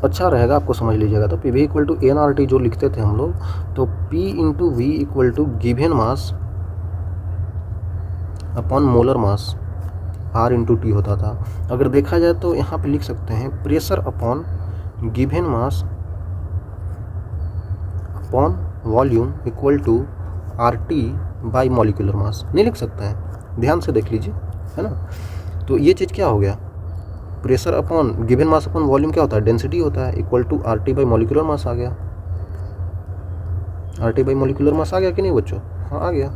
अच्छा रहेगा, आपको समझ लीजिएगा। तो PV = nRT जो लिखते थे हम लोग, तो P × V = given mass upon molar mass, R × T होता था। अगर देखा जाए तो यहाँ पे लिख सकते हैं pressure upon given mass upon volume = RT/, molecular mass. नहीं लिख सकते हैं, ध्यान से देख लीजिए, है ना? तो ये चीज़ क्या हो गया? Pressure upon given mass upon volume क्या होता है? डेंसिटी होता है, = RT/, मॉलिक्यूलर मास आ गया। RT/, मॉलिक्यूलर मास आ गया कि नहीं बच्चों? हाँ आ गया।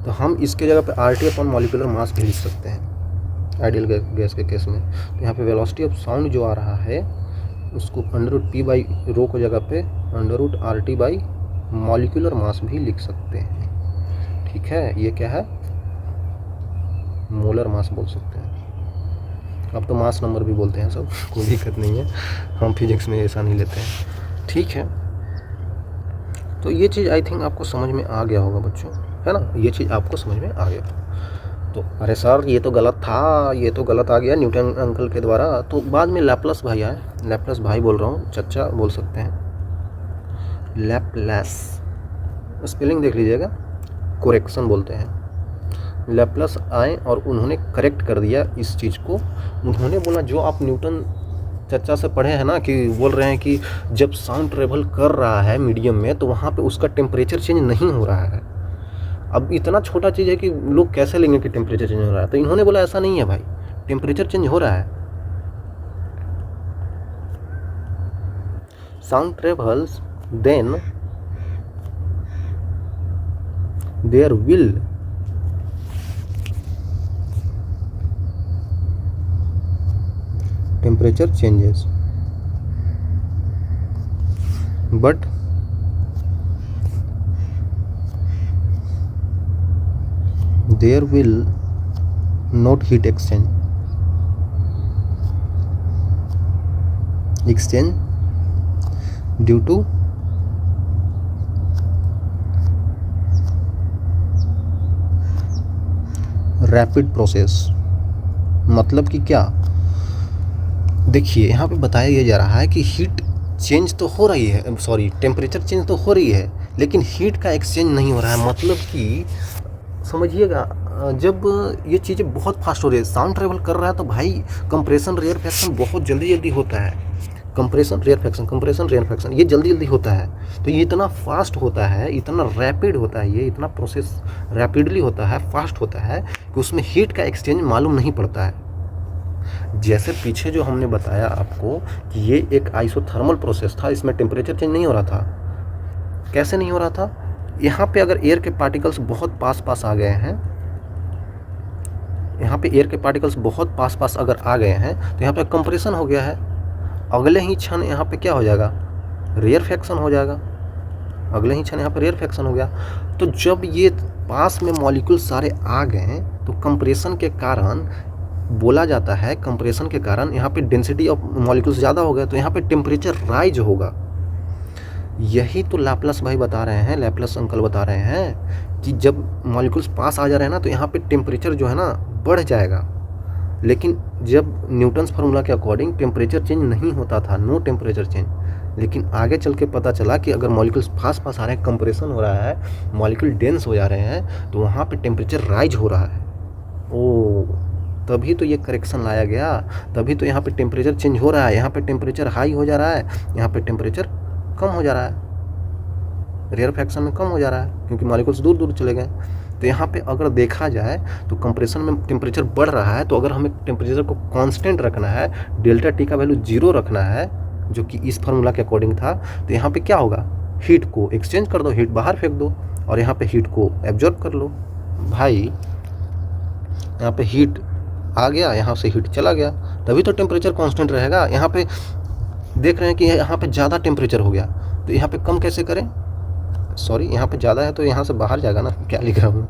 तो हम इसके जगह पे RT अपॉन मॉलिक्यूलर मास भी लिख सकते हैं आइडियल गैस के केस में। तो यहाँ पे वेलोसिटी ऑफ साउंड जो आ रहा है उसको √P/रो को जगह पे √RT/, मॉलिक्यूलर मास भी लिख सकते हैं। ठीक है, ये क्या है? मोलर मास बोल सकते हैं। अब तो मास नंबर भी बोलते हैं सब, कोई दिक्कत नहीं है, हम फिजिक्स में ऐसा नहीं लेते हैं, ठीक है। तो ये चीज़ आई थिंक आपको समझ में आ गया होगा बच्चों, है ना, ये चीज़ आपको समझ में आ गया। तो अरे सर ये तो गलत था, ये तो गलत आ गया न्यूटन अंकल के द्वारा। तो बाद में लैपलास भाई आए, लैपलास भाई बोल रहा हूँ, चच्चा बोल सकते हैं, लैपलास, स्पेलिंग देख लीजिएगा, कोरेक्शन बोलते हैं। लैपलास आए और उन्होंने करेक्ट कर दिया इस चीज़ को। उन्होंने बोला जो आप न्यूटन चर्चा से पढ़े हैं ना, कि बोल रहे हैं कि जब साउंड ट्रेवल कर रहा है मीडियम में तो वहाँ पे उसका टेम्परेचर चेंज नहीं हो रहा है। अब इतना छोटा चीज़ है कि लोग कैसे लेंगे कि टेम्परेचर चेंज हो रहा है। तो इन्होंने बोला ऐसा नहीं है भाई, टेम्परेचर चेंज हो रहा है। Sound travels then there will temperature changes, but there will not heat exchange due to rapid process. मतलब कि क्या, देखिए यहाँ पे बताया ये जा रहा है कि हीट चेंज तो हो रही है, सॉरी टेम्परेचर चेंज तो हो रही है, लेकिन हीट का एक्सचेंज नहीं हो रहा है। मतलब कि समझिएगा, जब ये चीज़ें बहुत फास्ट हो रही है, साउंड ट्रेवल कर रहा है तो भाई कंप्रेशन रेयरफैक्शन बहुत जल्दी जल्दी होता है। कंप्रेशन रेयरफैक्शन ये जल्दी जल्दी होता है। तो ये इतना फास्ट होता है, इतना रैपिड होता है, ये इतना प्रोसेस रैपिडली होता है, फास्ट होता है कि उसमें हीट का एक्सचेंज मालूम नहीं पड़ता है। जैसे पीछे जो हमने बताया आपको कि ये एक आइसोथर्मल प्रोसेस था, इसमें टेम्परेचर चेंज नहीं हो रहा था। कैसे नहीं हो रहा था, यहाँ पे अगर एयर के पार्टिकल्स बहुत पास आ गए हैं, यहाँ पे एयर के पार्टिकल्स बहुत पास अगर आ गए हैं तो यहाँ पे कंप्रेशन हो गया है। अगले ही क्षण यहाँ पे क्या हो जाएगा, रेयरफैक्शन हो जाएगा। अगले ही क्षण यहाँ पे रेयरफैक्शन हो गया। तो जब ये पास में मॉलिक्यूल सारे आ गए तो कंप्रेशन के कारण बोला जाता है, कंप्रेशन के कारण यहाँ पे डेंसिटी ऑफ मॉलिक्यूल्स ज़्यादा हो गए तो यहाँ पे टेम्परेचर राइज होगा। यही तो लैपलास भाई बता रहे हैं, लैपलास अंकल बता रहे हैं कि जब मॉलिक्यूल्स पास आ जा रहे हैं ना तो यहाँ पे टेम्परेचर जो है ना बढ़ जाएगा। लेकिन जब न्यूटन्स फार्मूला के अकॉर्डिंग टेम्परेचर चेंज नहीं होता था, नो टेम्परेचर चेंज। लेकिन आगे चल के पता चला कि अगर मॉलिक्यूल्स पास आ रहे हैं, कंप्रेशन हो रहा है, मॉलिक्यूल डेंस हो जा रहे हैं, तो वहाँ पे टेम्परेचर राइज हो रहा है। ओ, तभी तो ये करेक्शन लाया गया, तभी तो यहाँ पे टेम्परेचर चेंज हो रहा है। यहाँ पे टेम्परेचर हाई हो जा रहा है, यहाँ पे टेम्परेचर कम हो जा रहा है, रेयरफैक्शन में कम हो जा रहा है क्योंकि मॉलिक्यूल्स दूर दूर चले गए। तो यहाँ पे अगर देखा जाए तो कंप्रेशन में टेम्परेचर बढ़ रहा है, तो अगर हमें टेम्परेचर को कांस्टेंट रखना है, डेल्टा टी का वैल्यू 0 रखना है, जो कि इस फार्मूला के अकॉर्डिंग था, तो यहाँ पे क्या होगा, हीट को एक्सचेंज कर दो, हीट बाहर फेंक दो और यहाँ पे हीट को एब्जॉर्ब कर लो। भाई यहाँ पे हीट आ गया, यहाँ से हीट चला गया, तभी तो टेम्परेचर कांस्टेंट रहेगा। यहाँ पे देख रहे हैं कि यहाँ पे ज़्यादा टेम्परेचर हो गया, तो यहाँ पे कम कैसे करें, सॉरी यहाँ पे ज़्यादा है तो यहाँ से बाहर जाएगा ना, क्या लिख रहा हूँ,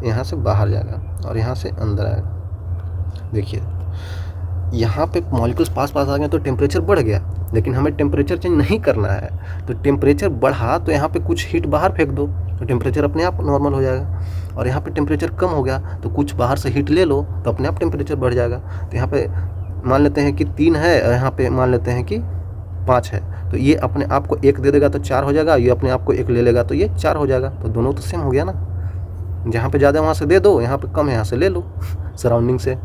यहाँ से बाहर जाएगा और यहाँ से अंदर आएगा। देखिए यहाँ पे मॉलिक्यूल्स पास आ गए तो टेम्परेचर बढ़ गया, लेकिन हमें टेम्परेचर चेंज नहीं करना है। तो टेम्परेचर बढ़ा तो यहाँ पे कुछ हीट बाहर फेंक दो तो टेम्परेचर अपने आप नॉर्मल हो जाएगा, और यहाँ पे टेम्परेचर कम हो गया तो कुछ बाहर से हीट ले लो तो अपने आप टेम्परेचर बढ़ जाएगा। तो यहाँ पे मान लेते हैं कि 3 है और यहाँ पे मान लेते हैं कि 5 है, तो ये अपने आप को 1 दे देगा तो 4 हो जाएगा, ये अपने आप को 1 ले लेगा तो ये 4 हो जाएगा। तो दोनों तो सेम हो गया ना, जहाँ पे ज़्यादा वहाँ से दे दो, यहाँ पे कम है यहाँ से ले लो सराउंडिंग से,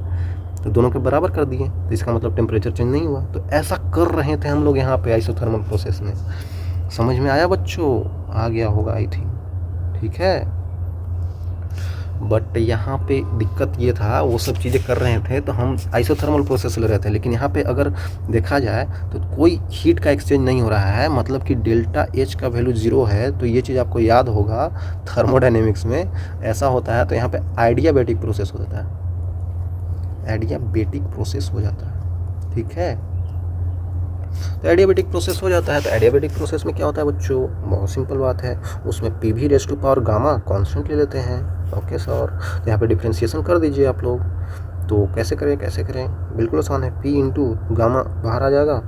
तो दोनों के बराबर कर दिए, तो इसका मतलब टेम्परेचर चेंज नहीं हुआ। तो ऐसा कर रहे थे हम लोग यहाँ पे आइसोथर्मल प्रोसेस में। समझ में आया बच्चों, आ गया होगा आई थिंक, ठीक है। बट यहाँ पे दिक्कत ये था, वो सब चीज़ें कर रहे थे तो हम आइसोथर्मल प्रोसेस ले रहे थे, लेकिन यहाँ पे अगर देखा जाए तो कोई हीट का एक्सचेंज नहीं हो रहा है, मतलब कि डेल्टा एच का वैल्यू 0 है। तो ये चीज़ आपको याद होगा, थर्मोडायनेमिक्स में ऐसा होता है। तो यहाँ पे आइडियाबैटिक प्रोसेस हो जाता है, एडियाबैटिक प्रोसेस हो जाता है, ठीक है। तो एडियाबैटिक प्रोसेस हो जाता है। तो एडियाबैटिक प्रोसेस में क्या होता है बच्चों, बहुत सिंपल बात है, उसमें PV⁻⁴ कांस्टेंट ले लेते हैं। ओके सर, यहाँ पे डिफ्रेंशिएशन कर दीजिए आप लोग। तो कैसे करें, बिल्कुल आसान है। p इंटू गामा बाहर आ जाएगा,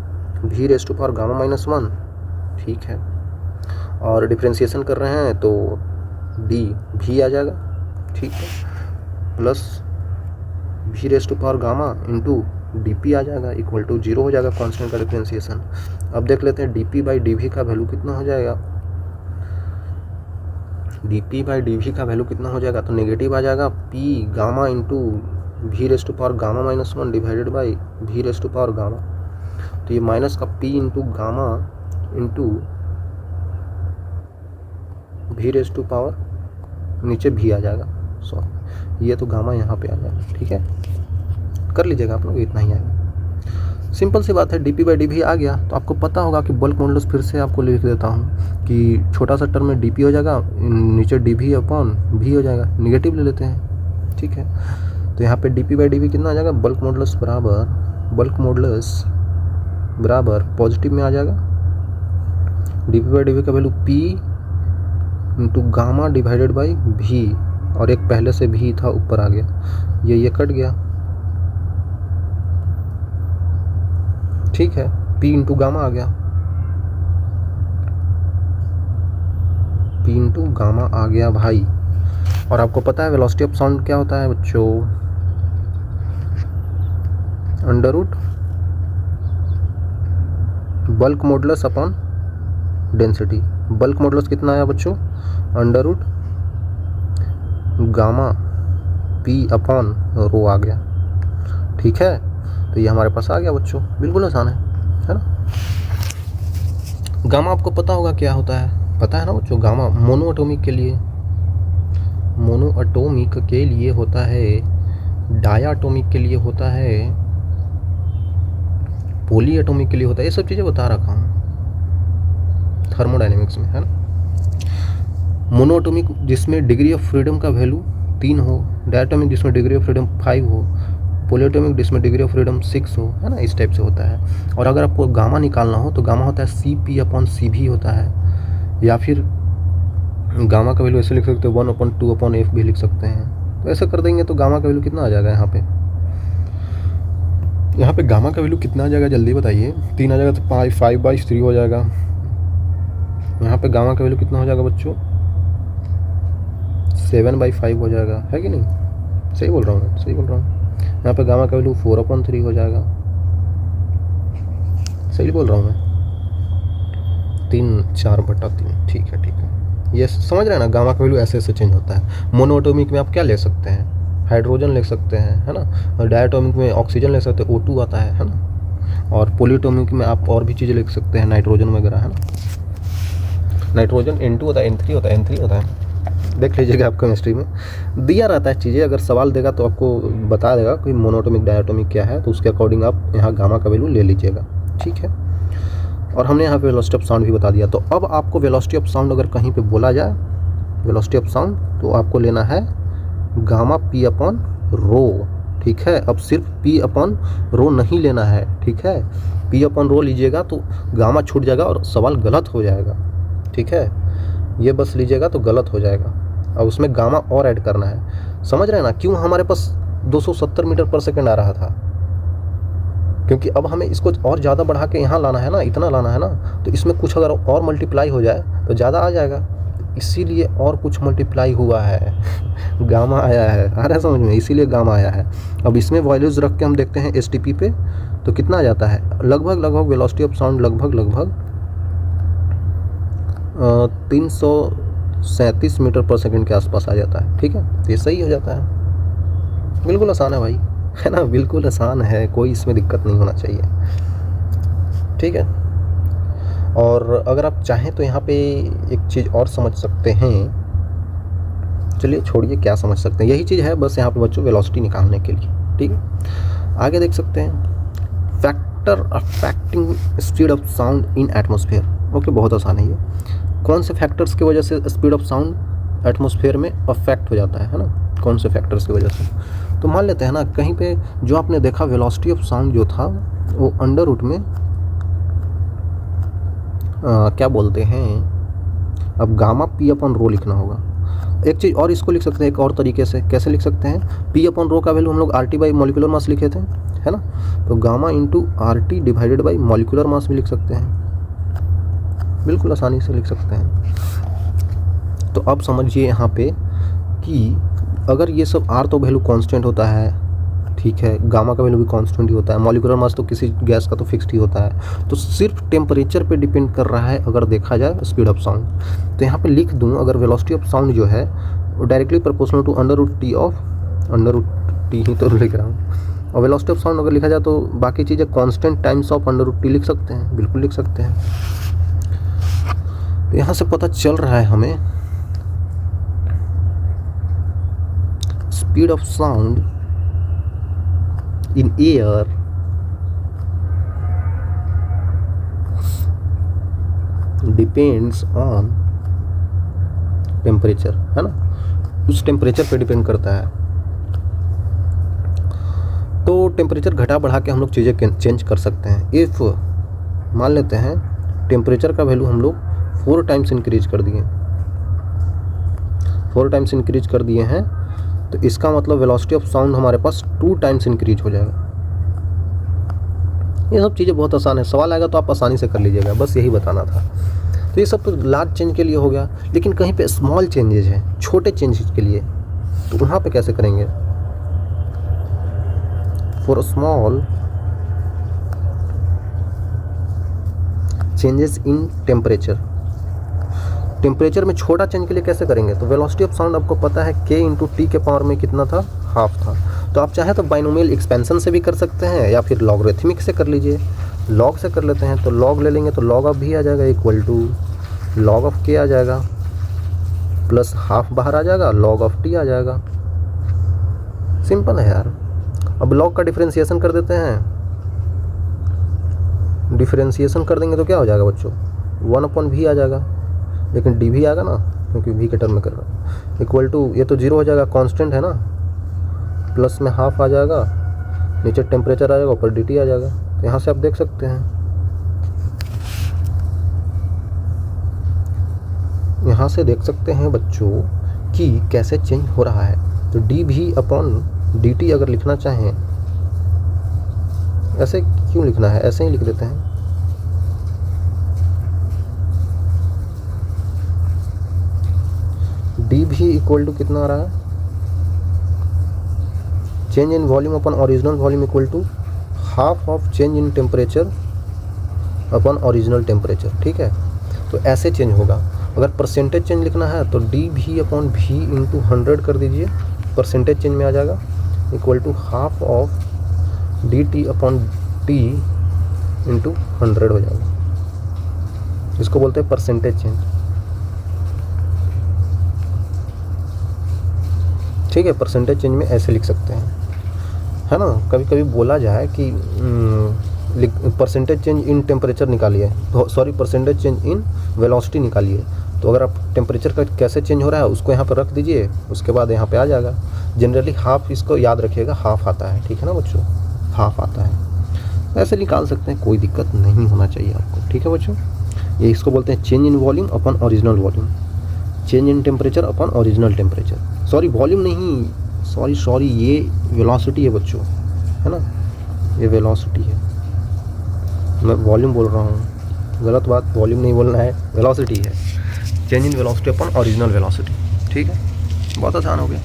v raise to power gamma minus 1, ठीक है। और डिफ्रेंशिएशन कर रहे हैं तो d v आ जाएगा, ठीक है, plus v raise to power gamma into dp आ जाएगा, इक्वल टू 0 हो जाएगा कांस्टेंट का डिफ्रेंशिएशन। अब देख लेते हैं dp बाई dv का वैल्यू कितना हो जाएगा। dp बाई dv का वैल्यू कितना हो जाएगा, तो नेगेटिव आ जाएगा, p gamma into v raise to power gamma minus 1 divided by v raise to power gamma. तो ये माइनस का p into gamma into v raise to power, नीचे v आ जाएगा, सॉरी ये तो गामा यहाँ पे आ जाएगा, ठीक है, कर लीजिएगा आप लोग, इतना ही आएगा। सिंपल सी बात है, dp बाई dv आ गया तो आपको पता होगा कि बल्क मॉडुलस फिर से आपको लिख देता हूँ कि छोटा सा टर्म में dp हो जाएगा, नीचे dv अपॉन v हो जाएगा, निगेटिव ले लेते हैं, ठीक है। तो यहाँ पे dp बाई dv कितना आ जाएगा, बल्क मॉडुलस बराबर पॉजिटिव में आ जाएगा, dp बाई dv का value p into gamma divided by v, और एक पहले से भी था ऊपर आ गया, ये कट गया, ठीक है। p इंटू गामा आ गया, p इंटू गामा आ गया भाई। और आपको पता है वेलोसिटी ऑफ साउंड क्या होता है बच्चों, under root bulk modulus upon density. Bulk modulus कितना आया बच्चों, under root gamma p upon rho आ गया, ठीक है। तो ये हमारे पास आ गया बच्चों, बिल्कुल आसान है ना। गामा आपको पता होगा क्या होता है, पता है ना बच्चों, गामा मोनो एटॉमिक के लिए होता है, डायाटॉमिक के लिए होता है, पॉली एटॉमिक के लिए होता है, ये सब चीज़ें बता रखा हूँ थर्मोडायनेमिक्स में, है ना। मोनो एटॉमिक जिसमें डिग्री ऑफ फ्रीडम का वैल्यू 3 हो, डायटॉमिक जिसमें डिग्री ऑफ फ्रीडम 5 हो, पॉलीएटॉमिक जिसमें डिग्री ऑफ फ्रीडम 6 हो, है ना, इस टाइप से होता है। और अगर आपको गामा निकालना हो तो गामा होता है Cp अपॉन Cv होता है, या फिर गामा का वैल्यू ऐसे लिख सकते हो 1/2/f भी लिख सकते हैं। तो ऐसा कर देंगे तो गामा का वैल्यू कितना आ जाएगा, यहाँ पे गामा का वैल्यू कितना आ जाएगा जल्दी बताइए, 3 आ जाएगा तो 5/3 हो जाएगा। यहाँ पे गामा का वैल्यू कितना हो जाएगा बच्चों, 7/5 हो जाएगा, है कि नहीं, सही बोल रहा हूँ, सही बोल रहा हूँ। यहाँ पे गामा का वैल्यू 4/3 हो जाएगा, सही बोल रहा हूँ मैं, 3/4/3, ठीक है, ये समझ रहे हैं ना। गामा का वैल्यू ऐसे चेंज होता है। मोनो एटॉमिक में आप क्या ले सकते हैं, हाइड्रोजन ले सकते हैं, है ना। और डायटोमिक में ऑक्सीजन ले सकते हैं, O2 आता है ना। और पॉलीएटॉमिक में आप और भी चीज़ें लिख सकते हैं, नाइट्रोजन वगैरह, है ना। नाइट्रोजन N2 होता है, N3 होता है, N3 होता है, देख लीजिएगा आप केमिस्ट्री में दिया रहता है चीज़ें। अगर सवाल देगा तो आपको बता देगा कि मोनोएटॉमिक डायटोमिक क्या है, तो उसके अकॉर्डिंग आप यहाँ गामा का वैल्यू ले लीजिएगा, ठीक है। और हमने यहाँ पे वेलोसिटी ऑफ साउंड भी बता दिया। तो अब आपको वेलोसिटी ऑफ साउंड अगर कहीं पे बोला जाए वेलोसिटी ऑफ साउंड, तो आपको लेना है गामा p अपॉन रो, ठीक है। अब सिर्फ p अपॉन रो नहीं लेना है, ठीक है। p अपॉन रो लीजिएगा तो गामा छूट जाएगा और सवाल गलत हो जाएगा, ठीक है। ये बस लीजिएगा तो गलत हो जाएगा। अब उसमें गामा और ऐड करना है, समझ रहे हैं ना। क्यों हमारे पास 270 मीटर पर सेकेंड आ रहा था, क्योंकि अब हमें इसको और ज़्यादा बढ़ा के यहाँ लाना है ना, इतना लाना है ना, तो इसमें कुछ अगर और मल्टीप्लाई हो जाए तो ज़्यादा आ जाएगा, इसीलिए और कुछ मल्टीप्लाई हुआ है गामा आया है, आ रहा है समझ में, इसीलिए गामा आया है। अब इसमें वैल्यूज़ रख के हम देखते हैं STP पे तो कितना आ जाता है, लगभग वेलोसिटी ऑफ साउंड लगभग 337 मीटर पर सेकंड के आसपास आ जाता है, ठीक है। तो ये सही हो जाता है, बिल्कुल आसान है भाई, है ना, बिल्कुल आसान है, कोई इसमें दिक्कत नहीं होना चाहिए, ठीक है। और अगर आप चाहें तो यहाँ पे एक चीज़ और समझ सकते हैं, चलिए छोड़िए क्या समझ सकते हैं, यही चीज़ है बस यहाँ पे बच्चों वेलोसिटी निकालने के लिए, ठीक है। आगे देख सकते हैं factor affecting speed of sound in atmosphere. Okay, बहुत आसान है ये। कौन से फैक्टर्स की वजह से स्पीड ऑफ साउंड एटमॉस्फेयर में अफेक्ट हो जाता है ना, कौन से फैक्टर्स की वजह से। तो मान लेते हैं ना कहीं पे जो आपने देखा वेलोसिटी ऑफ साउंड जो था वो अंडर रूट में क्या बोलते हैं, अब गामा p अपॉन रो लिखना होगा। एक चीज़ और इसको लिख सकते हैं एक और तरीके से, कैसे लिख सकते हैं, पी अपॉन रो का वैल्यू हम लोग RT बाई मॉलिकुलर मास लिखे थे, है ना, तो gamma into RT divided by molecular mass भी लिख सकते हैं, बिल्कुल आसानी से लिख सकते हैं। तो अब समझिए यहाँ पे कि अगर ये सब R तो वैल्यू कांस्टेंट होता है, ठीक है, गामा का वैल्यू भी कांस्टेंट ही होता है, मॉलिकुलर मास तो किसी गैस का तो फिक्स्ड ही होता है, तो सिर्फ टेम्परेचर पे डिपेंड कर रहा है अगर देखा जाए स्पीड ऑफ साउंड। तो यहाँ पे लिख दूँ, अगर वेलोसिटी ऑफ साउंड जो है वो directly proportional to √T of √T ही तो लिख रहा हूँ, और वेलोसिटी ऑफ साउंड अगर लिखा जाए तो बाकी चीज़ें कांस्टेंट टाइम्स ऑफ √T लिख सकते हैं, बिल्कुल लिख सकते हैं। तो यहाँ से पता चल रहा है हमें speed of sound in air depends on temperature, है ना, उस टेम्परेचर पे डिपेंड करता है। तो टेम्परेचर घटा बढ़ा के हम लोग चीज़ें चेंज कर सकते हैं। इफ़ मान लेते हैं टेम्परेचर का वैल्यू हम लोग 4 टाइम्स इंक्रीज कर दिए, 4 टाइम्स इंक्रीज कर दिए हैं, तो इसका मतलब वेलोसिटी ऑफ साउंड हमारे पास 2 टाइम्स इंक्रीज हो जाएगा। ये सब चीज़ें बहुत आसान है, सवाल आएगा तो आप आसानी से कर लीजिएगा, बस यही बताना था। तो ये सब तो लार्ज चेंज के लिए हो गया, लेकिन कहीं पे स्मॉल चेंजेस हैं, छोटे चेंजेस के लिए, तो वहाँ पे कैसे करेंगे। For small changes in temperature, temperature में छोटा चेंज के लिए कैसे करेंगे, तो वेलोसिटी ऑफ साउंड आपको पता है K इंटू T के पावर में कितना था, हाफ था। तो आप चाहे तो बाइनोमियल एक्सपेंशन से भी कर सकते हैं या फिर लॉगरिथमिक से कर लीजिए। लॉग से कर लेते हैं तो लॉग ले लेंगे तो log ऑफ भी आ जाएगा equal to log of K आ जाएगा प्लस हाफ बाहर आ जाएगा, log ऑफ T आ जाएगा। सिंपल है यार। अब log का डिफरेंशिएशन कर देते हैं, डिफरेंशिएशन कर देंगे तो क्या हो जाएगा बच्चों, 1/v आ जाएगा, लेकिन डी भी आएगा ना क्योंकि v के टर्म में कर रहा है, इक्वल टू ये तो 0 हो जाएगा, कांस्टेंट है ना, प्लस में हाफ आ जाएगा, नीचे टेम्परेचर आ जाएगा, ऊपर dt आ जाएगा। तो यहाँ से आप देख सकते हैं, यहाँ से देख सकते हैं बच्चों कि कैसे चेंज हो रहा है। तो dv/dt अगर लिखना चाहें, ऐसे क्यों लिखना है, ऐसे ही लिख देते हैं, डी भी इक्वल टू कितना आ रहा है, change in volume upon original volume equal to half of change in temperature upon original temperature, ठीक है। तो ऐसे चेंज होगा। अगर परसेंटेज चेंज लिखना है तो dv/v इंटू 100 कर दीजिए, परसेंटेज चेंज में आ जाएगा, equal to half of dt/t इंटू 100 हो जाएगा। इसको बोलते हैं परसेंटेज चेंज, ठीक है। परसेंटेज चेंज में ऐसे लिख सकते हैं, है ना। कभी कभी बोला जाए कि परसेंटेज चेंज इन टेम्परेचर निकालिए, तो sorry percentage change in velocity निकालिए। तो अगर आप टेम्परेचर का कैसे चेंज हो रहा है उसको यहाँ पर रख दीजिए, उसके बाद यहाँ पे आ जाएगा। जनरली हाफ, इसको याद रखिएगा, हाफ आता है, ठीक है ना बच्चों, हाफ आता है। ऐसे निकाल सकते हैं, कोई दिक्कत नहीं होना चाहिए आपको, ठीक है बच्चों। ये इसको बोलते हैं change in volume upon original volume, change in temperature upon original temperature, sorry volume नहीं, सॉरी ये वेलोसिटी है बच्चों, है ना, ये वेलोसिटी है, मैं वॉल्यूम बोल रहा हूँ, गलत बात, वॉल्यूम नहीं बोलना है, वेलोसिटी है, change in velocity upon original velocity, ठीक है। बहुत आसान हो गया।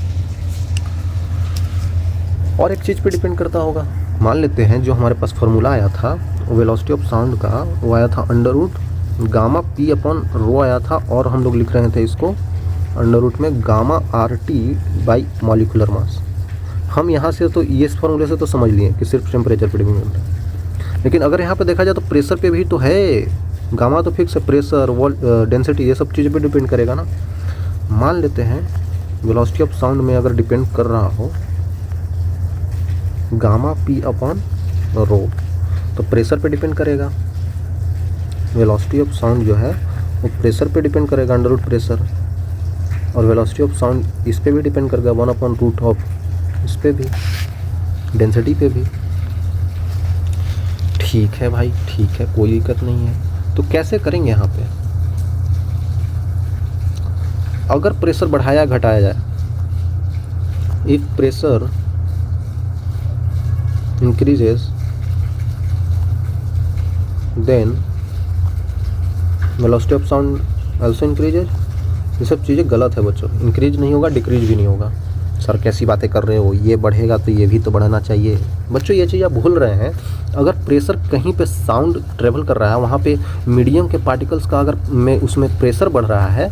और एक चीज़ पे डिपेंड करता होगा, मान लेते हैं जो हमारे पास फार्मूला आया था वेलोसिटी ऑफ साउंड का, वो आया था √P/ρ आया था, और हम लोग लिख रहे थे इसको √ में γ/RT बाई मॉलिकुलर मास। हम यहाँ से तो इस फार्मूले से तो समझ लिए कि सिर्फ टेम्परेचर पे डिपेंड करता है, लेकिन अगर यहाँ पे देखा जाए तो प्रेशर पे भी तो है, गामा तो फिक्स है, प्रेशर, डेंसिटी, ये सब चीज़ों पे डिपेंड करेगा ना। मान लेते हैं वेलोसिटी ऑफ साउंड में अगर डिपेंड कर रहा हो γ/P/ρ, तो प्रेशर पे डिपेंड करेगा। वेलोसिटी ऑफ साउंड जो है वो प्रेशर पे डिपेंड करेगा, √ प्रेशर, और वेलोसिटी ऑफ साउंड इस पे भी डिपेंड करेगा, 1/√ऑफ इस पे भी, डेंसिटी पे भी। ठीक है भाई, ठीक है, कोई दिक्कत नहीं है। तो कैसे करेंगे यहाँ पे, अगर प्रेशर बढ़ाया घटाया जाए, if pressure increases then velocity of sound also increases. ये सब चीज़ें गलत है बच्चों, इंक्रीज नहीं होगा, डिक्रीज भी नहीं होगा। सर कैसी बातें कर रहे हो, ये बढ़ेगा तो ये भी तो बढ़ना चाहिए। बच्चों ये चीज़ आप भूल रहे हैं। अगर प्रेशर कहीं पे साउंड ट्रेवल कर रहा है, वहाँ पे मीडियम के पार्टिकल्स का अगर में उसमें प्रेशर बढ़ रहा है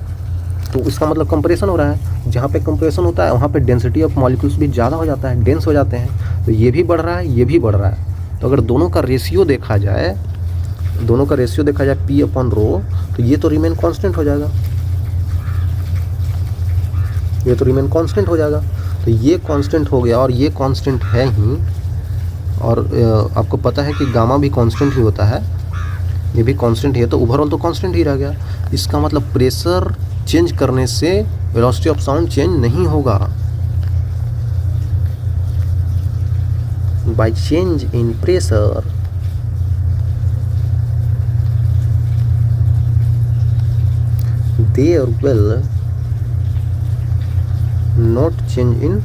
तो इसका मतलब कंप्रेशन हो रहा है। जहाँ पे कंप्रेशन होता है वहाँ पे डेंसिटी ऑफ मॉलिक्यूल्स भी ज़्यादा हो जाता है, डेंस हो जाते हैं। तो ये भी बढ़ रहा है, ये भी बढ़ रहा है। तो अगर दोनों का रेशियो देखा जाए, P/ρ, तो ये तो रिमेन कांस्टेंट हो जाएगा, ये तो रिमेन कांस्टेंट हो जाएगा। तो ये कांस्टेंट हो गया और ये कांस्टेंट है ही। और आपको पता है कि गामा भी कांस्टेंट ही होता है, ये भी कांस्टेंट ही है। तो ओवरऑल तो कांस्टेंट ही रह गया। इसका मतलब प्रेशर चेंज करने से वेलोसिटी ऑफ साउंड चेंज नहीं होगा। By change in pressure there will not change in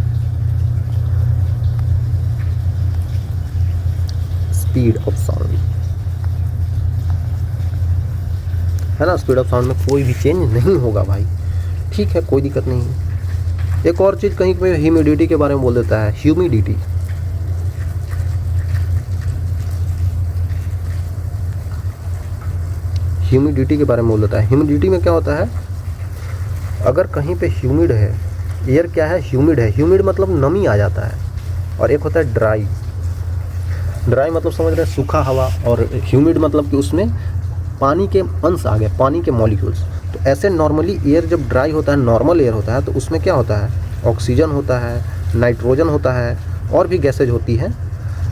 speed of sound, है ना। स्पीड ऑफ साउंड में कोई भी चेंज नहीं होगा भाई, ठीक है, कोई दिक्कत नहीं है। एक और चीज़ कहीं पे ह्यूमिडिटी के बारे में बोल देता है, ह्यूमिडिटी। ह्यूमिडिटी के बारे में बोल देता है। ह्यूमिडिटी में क्या होता है, अगर कहीं पे ह्यूमिड है, एयर क्या है, ह्यूमिड है। ह्यूमिड मतलब नमी आ जाता है। और एक होता है ड्राई। ड्राई मतलब समझ रहे हैं, सूखा हवा। और ह्यूमिड मतलब कि उसमें पानी के अंश आ गए, पानी के मॉलिक्यूल्स। तो ऐसे नॉर्मली एयर जब ड्राई होता है, नॉर्मल एयर होता है, तो उसमें क्या होता है, ऑक्सीजन होता है, नाइट्रोजन होता है, और भी गैसेज होती हैं।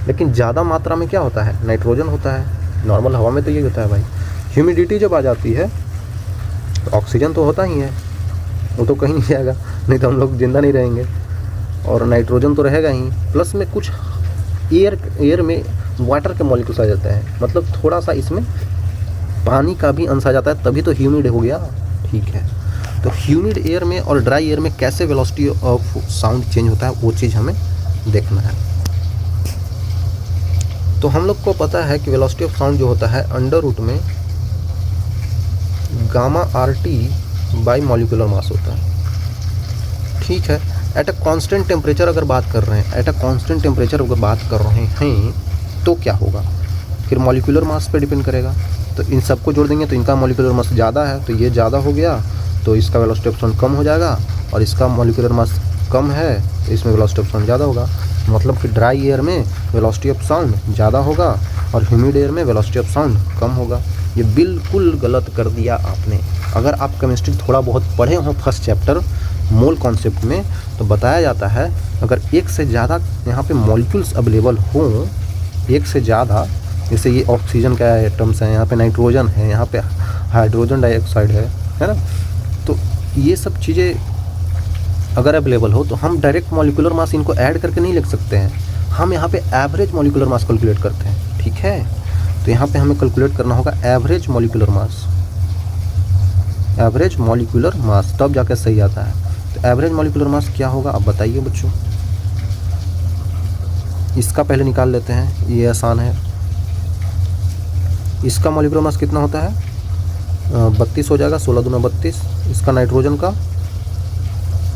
लेकिन ज़्यादा मात्रा में क्या होता है, नाइट्रोजन होता है। नॉर्मल हवा में तो ये होता है भाई। ह्यूमिडिटी जब आ जाती है तो ऑक्सीजन तो होता ही है, वो तो कहीं नहीं जाएगा, नहीं तो हम लोग जिंदा नहीं रहेंगे। और नाइट्रोजन तो रहेगा ही, प्लस में कुछ एयर में वाटर के मॉलिक्यूल्स आ जाते हैं। मतलब थोड़ा सा इसमें पानी का भी अंश आ जाता है, तभी तो ह्यूमिड हो गया, ठीक है। तो ह्यूमिड एयर में और ड्राई एयर में कैसे वेलोसिटी ऑफ साउंड चेंज होता है, वो चीज़ हमें देखना है। तो हम लोग को पता है कि वेलोसिटी ऑफ साउंड जो होता है अंडर रूट में गामा RT बाई मॉलिक्यूलर मास होता है, ठीक है। एट अ कांस्टेंट टेम्परेचर अगर बात कर रहे हैं, एट अ कांस्टेंट टेम्परेचर अगर बात कर रहे हैं तो क्या होगा, फिर मॉलिक्यूलर मास पे डिपेंड करेगा। तो इन सबको जोड़ देंगे तो इनका मॉलिक्यूलर मास ज़्यादा है, तो ये ज़्यादा हो गया, तो इसका वेलोसिटी ऑफ साउंड कम हो जाएगा। और इसका मॉलिक्यूलर मास कम है तो इसमें वेलोसिटी ऑफ साउंड ज़्यादा होगा। मतलब कि ड्राई एयर में वेलोसिटी ऑफ साउंड ज़्यादा होगा और ह्यूमिड एयर में वेलोसिटी ऑफ साउंड कम होगा। ये बिल्कुल गलत कर दिया आपने। अगर आप केमिस्ट्री थोड़ा बहुत पढ़े हों फर्स्ट चैप्टर मोल कॉन्सेप्ट में, तो बताया जाता है अगर एक से ज़्यादा यहाँ पे मॉलिक्यूल्स अवेलेबल हों, एक से ज़्यादा, जैसे ये ऑक्सीजन का एटम्स हैं, यहाँ पे नाइट्रोजन है, यहाँ पे हाइड्रोजन डाइऑक्साइड है ना। तो ये सब चीज़ें अगर अवेलेबल हो तो हम डायरेक्ट मॉलिक्यूलर मास इनको ऐड करके नहीं लिख सकते हैं। हम यहाँ पे एवरेज मॉलिक्यूलर मास कैलकुलेट करते हैं, ठीक है। तो यहाँ पे हमें कैलकुलेट करना होगा average molecular mass, average molecular mass, तब जाकर सही आता है। तो एवरेज मॉलिक्यूलर मास क्या होगा आप बताइए बच्चों। इसका पहले निकाल लेते हैं, ये आसान है। इसका मॉलिक्यूलर मास कितना होता है, 32 हो जाएगा, 16 दूना 32। इसका नाइट्रोजन का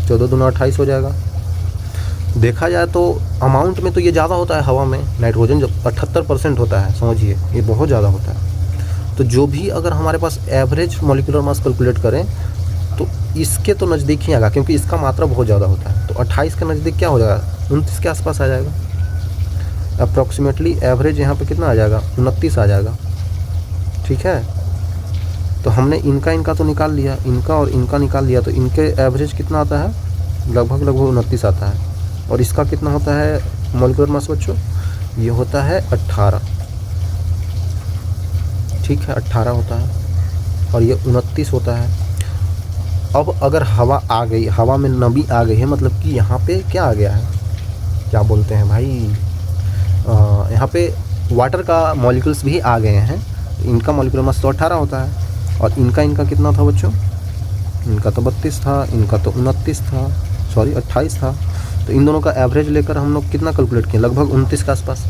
14 दूना 28 हो जाएगा। देखा जाए तो अमाउंट में तो ये ज़्यादा होता है हवा में, नाइट्रोजन जब 78% होता है, समझिए ये बहुत ज़्यादा होता है। तो जो भी अगर हमारे पास एवरेज मॉलिक्यूलर मास कैलकुलेट करें तो इसके तो नज़दीक ही आएगा, क्योंकि इसका मात्रा बहुत ज़्यादा होता है। तो 28 के नज़दीक क्या हो जाएगा, 29 के आसपास आ जाएगा अप्रॉक्सीमेटली। एवरेज यहाँ पे कितना आ जाएगा, 29 आ जाएगा, ठीक है। तो हमने इनका तो निकाल लिया, इनका और इनका निकाल लिया, तो इनके एवरेज कितना आता है, लगभग 29 आता है। और इसका कितना होता है मॉलिक्यूलर मास बच्चों, ये होता है 18, ठीक है, 18 होता है और ये 29 होता है। अब अगर हवा आ गई, हवा में नमी आ गई है, मतलब कि यहाँ पे क्या आ गया है, क्या बोलते हैं भाई, यहाँ पे वाटर का मॉलिक्यूल्स भी आ गए हैं। इनका मॉलिक्यूलर मास तो 18 होता है और इनका कितना था बच्चों, इनका तो 32 था, इनका तो 29 था, सॉरी 28 था। तो इन दोनों का एवरेज लेकर हम लोग कितना कैलकुलेट किए, लगभग 29 के आसपास।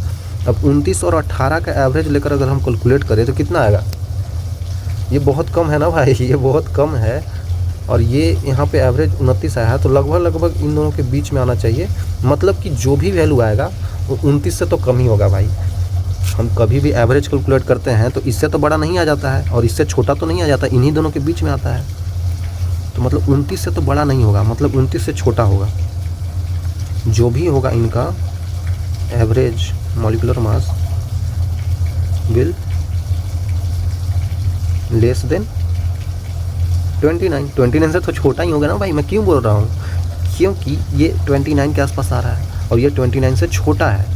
अब 29 और 18 का एवरेज लेकर अगर हम कैलकुलेट करें तो कितना आएगा, ये बहुत कम है ना भाई, ये बहुत कम है। और ये यहाँ पे एवरेज 29 आया है, तो लगभग इन दोनों के बीच में आना चाहिए। मतलब कि जो भी वैल्यू आएगा वो 29 से तो कम ही होगा भाई। हम कभी भी एवरेज कैलकुलेट करते हैं तो इससे तो बड़ा नहीं आ जाता है और इससे छोटा तो नहीं आ जाता, इन्हीं दोनों के बीच में आता है। तो मतलब 29 से तो बड़ा नहीं होगा, मतलब 29 से छोटा होगा। जो भी होगा इनका average molecular mass will less than 29 से तो छोटा ही होगा ना भाई। मैं क्यों बोल रहा हूँ, क्योंकि ये 29 के आसपास आ रहा है और ये 29 से छोटा है।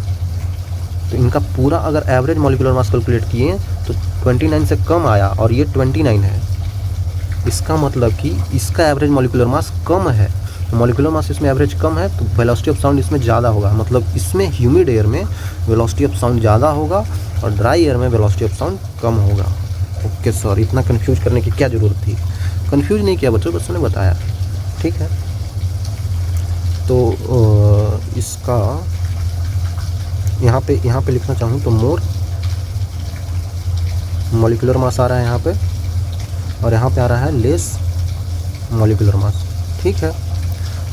तो इनका पूरा अगर एवरेज मॉलिक्यूलर मास कैलकुलेट किए तो 29 से कम आया और ये 29 है। इसका मतलब कि इसका एवरेज मॉलिक्यूलर मास कम है, मॉलिक्यूलर मास इसमें एवरेज कम है, तो वेलोसिटी ऑफ साउंड इसमें ज़्यादा होगा। मतलब इसमें ह्यूमिड एयर में वेलोसिटी ऑफ साउंड ज़्यादा होगा और ड्राई एयर में वेलोसिटी ऑफ साउंड कम होगा। ओके सॉरी, इतना कन्फ्यूज करने की क्या ज़रूरत थी। कन्फ्यूज नहीं किया बच्चों ने बताया, ठीक है। तो इसका यहाँ पे लिखना चाहूँ तो मोर मॉलिक्यूलर मास आ रहा है यहाँ पे, और यहाँ पे आ रहा है लेस मॉलिक्यूलर मास, ठीक है।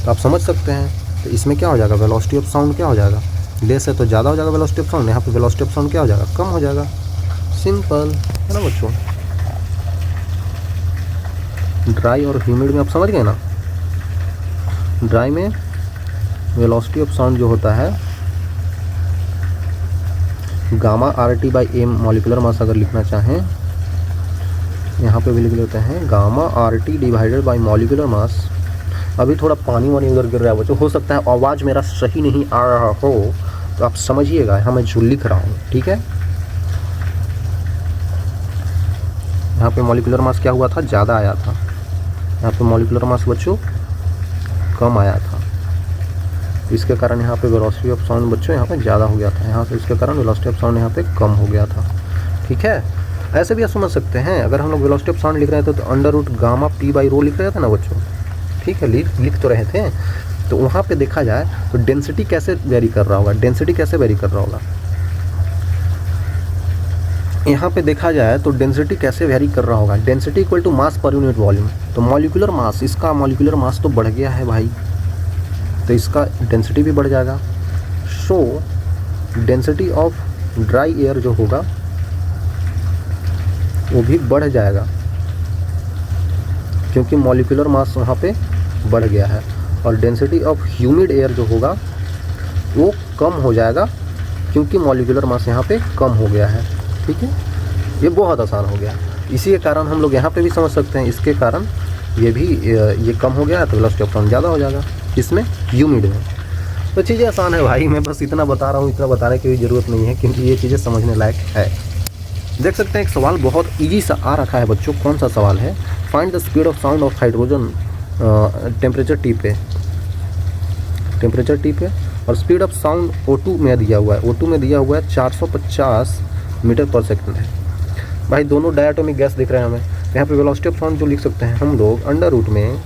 तो आप समझ सकते हैं। तो इसमें क्या हो जाएगा, वेलोसिटी ऑफ साउंड क्या हो जाएगा, लेस है तो ज़्यादा हो जाएगा वेलोसिटी ऑफ साउंड, यहाँ पे वेलोसिटी ऑफ साउंड क्या हो जाएगा, कम हो जाएगा। सिंपल है ना बच्चों। ड्राई और ह्यूमिड में आप समझ गए ना। ड्राई में वेलोसिटी ऑफ साउंड जो होता है gamma RT by M molecular mass अगर लिखना चाहें, यहाँ पे भी लिख लेते हैं gamma RT divided by molecular mass. अभी थोड़ा पानी वानी उधर गिर रहा है बच्चों, हो सकता है आवाज़ मेरा सही नहीं आ रहा हो, तो आप समझिएगा यहाँ मैं जो लिख रहा हूँ, ठीक है। यहाँ पे मॉलिक्यूलर मास क्या हुआ था, ज़्यादा आया था। यहाँ पे मॉलिक्यूलर मास बच्चों कम आया था, इसके कारण यहाँ पे वेलोसिटी ऑफ साउंड बच्चों यहाँ पे ज़्यादा हो गया था। यहाँ से इसके कारण वेलोसिटी ऑफ साउंड यहाँ पे कम हो गया था, ठीक है। ऐसे भी आप समझ सकते हैं, अगर हम लोग वेलोसिटी ऑफ साउंड लिख रहे थे तो under root gamma P by rho लिख रहे थे ना बच्चों, ठीक है, लिख तो रहे थे। तो वहाँ पे देखा जाए तो डेंसिटी कैसे वेरी कर रहा होगा, डेंसिटी कैसे वेरी कर रहा होगा, यहाँ पे देखा जाए तो डेंसिटी कैसे वेरी कर रहा होगा। Density equal to mass per unit volume. तो मॉलिक्यूलर मास, इसका मॉलिक्यूलर मास तो बढ़ गया है भाई, तो इसका डेंसिटी भी बढ़ जाएगा। सो डेंसिटी ऑफ ड्राई एयर जो होगा वो भी बढ़ जाएगा, क्योंकि मॉलिक्यूलर मास वहाँ पे बढ़ गया है। और डेंसिटी ऑफ ह्यूमिड एयर जो होगा वो कम हो जाएगा, क्योंकि मॉलिक्यूलर मास यहाँ पे कम हो गया है, ठीक है। ये बहुत आसान हो गया। इसी के कारण हम लोग यहाँ पे भी समझ सकते हैं, इसके कारण ये कम हो गया है तो वेलोसिटी ऑफ साउंड ज़्यादा हो जाएगा, इसमें ह्यूमिड में। तो चीज़ें आसान है भाई, मैं बस इतना बता रहा हूँ, इतना बताने की ज़रूरत नहीं है, क्योंकि ये चीज़ें समझने लायक है। देख सकते हैं एक सवाल बहुत ईजी सा आ रखा है बच्चों। कौन सा सवाल है, find the speed of sound of hydrogen temperature T पे और स्पीड ऑफ साउंड O2 में दिया हुआ है। O2 में दिया हुआ है 450 मीटर पर सेकंड है भाई। दोनों डायटोमिक गैस दिख रहे हैं हमें। यहाँ पे वेलोसिटी ऑफ साउंड जो लिख सकते हैं हम लोग अंडर रूट में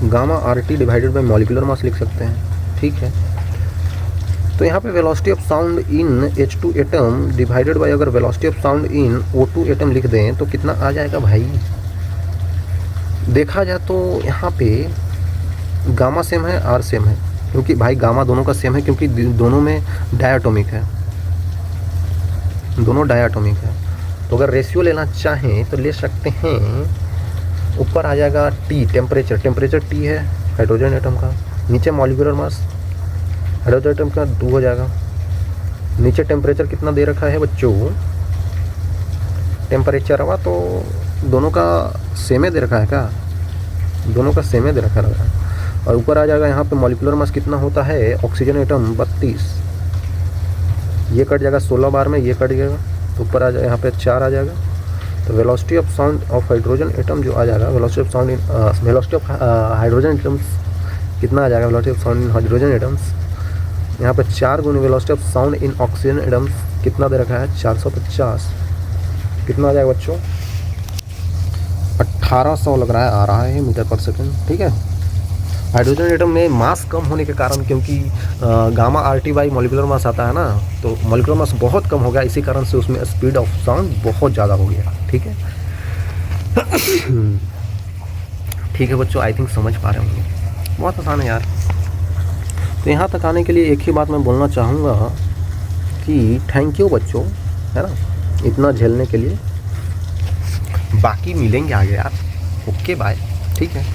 gamma RT divided by molecular mass लिख सकते हैं, ठीक है। तो यहाँ पे velocity of sound in H2 atom divided by अगर velocity of sound in O2 atom लिख दें तो कितना आ जाएगा भाई। देखा जाए तो यहाँ पे गामा सेम है, R सेम है, क्योंकि भाई गामा दोनों का सेम है, क्योंकि दोनों में डायटोमिक है, दोनों डायटोमिक है। तो अगर रेशियो लेना चाहें तो ले सकते हैं। ऊपर आ जाएगा T टेम्परेचर T है हाइड्रोजन एटम का, नीचे मॉलिक्यूलर मास हाइड्रोजन एटम का 2 हो जाएगा। नीचे टेम्परेचर कितना दे रखा है बच्चों, टेम्परेचर हवा तो दोनों का सेम दे रखा है क्या, दोनों का सेम दे रखा लग रहा है। और ऊपर आ जाएगा यहाँ पे मॉलिक्यूलर मास कितना होता है, ऑक्सीजन एटम 32, ये कट जाएगा 16 बार में, ये कट जाएगा तो ऊपर आ जाएगा यहाँ पे 4 आ जाएगा। तो velocity of sound of hydrogen atom जो आ जाएगा, velocity of sound in velocity of hydrogen atoms कितना आ जाएगा, velocity of sound in hydrogen atoms यहाँ पे 4 गुना velocity of sound in oxygen atoms कितना दे रखा है, 450। कितना आ जाएगा बच्चों, 1800 लग रहा है, आ रहा है मीटर पर सेकंड, ठीक है। हाइड्रोजन एटम में मास कम होने के कारण, क्योंकि गामा RT मॉलिक्यूलर मास आता है ना, तो मॉलिक्यूलर मास बहुत कम हो गया, इसी कारण से उसमें स्पीड ऑफ साउंड बहुत ज़्यादा हो गया, ठीक है। ठीक है बच्चों, आई थिंक समझ पा रहे होंगे, बहुत आसान है यार। तो यहाँ तक आने के लिए एक ही बात मैं बोलना चाहूँगा कि थैंक यू बच्चों, है ना, इतना झेलने के लिए। बाकी मिलेंगे आगे यार, ओके बाय, ठीक है।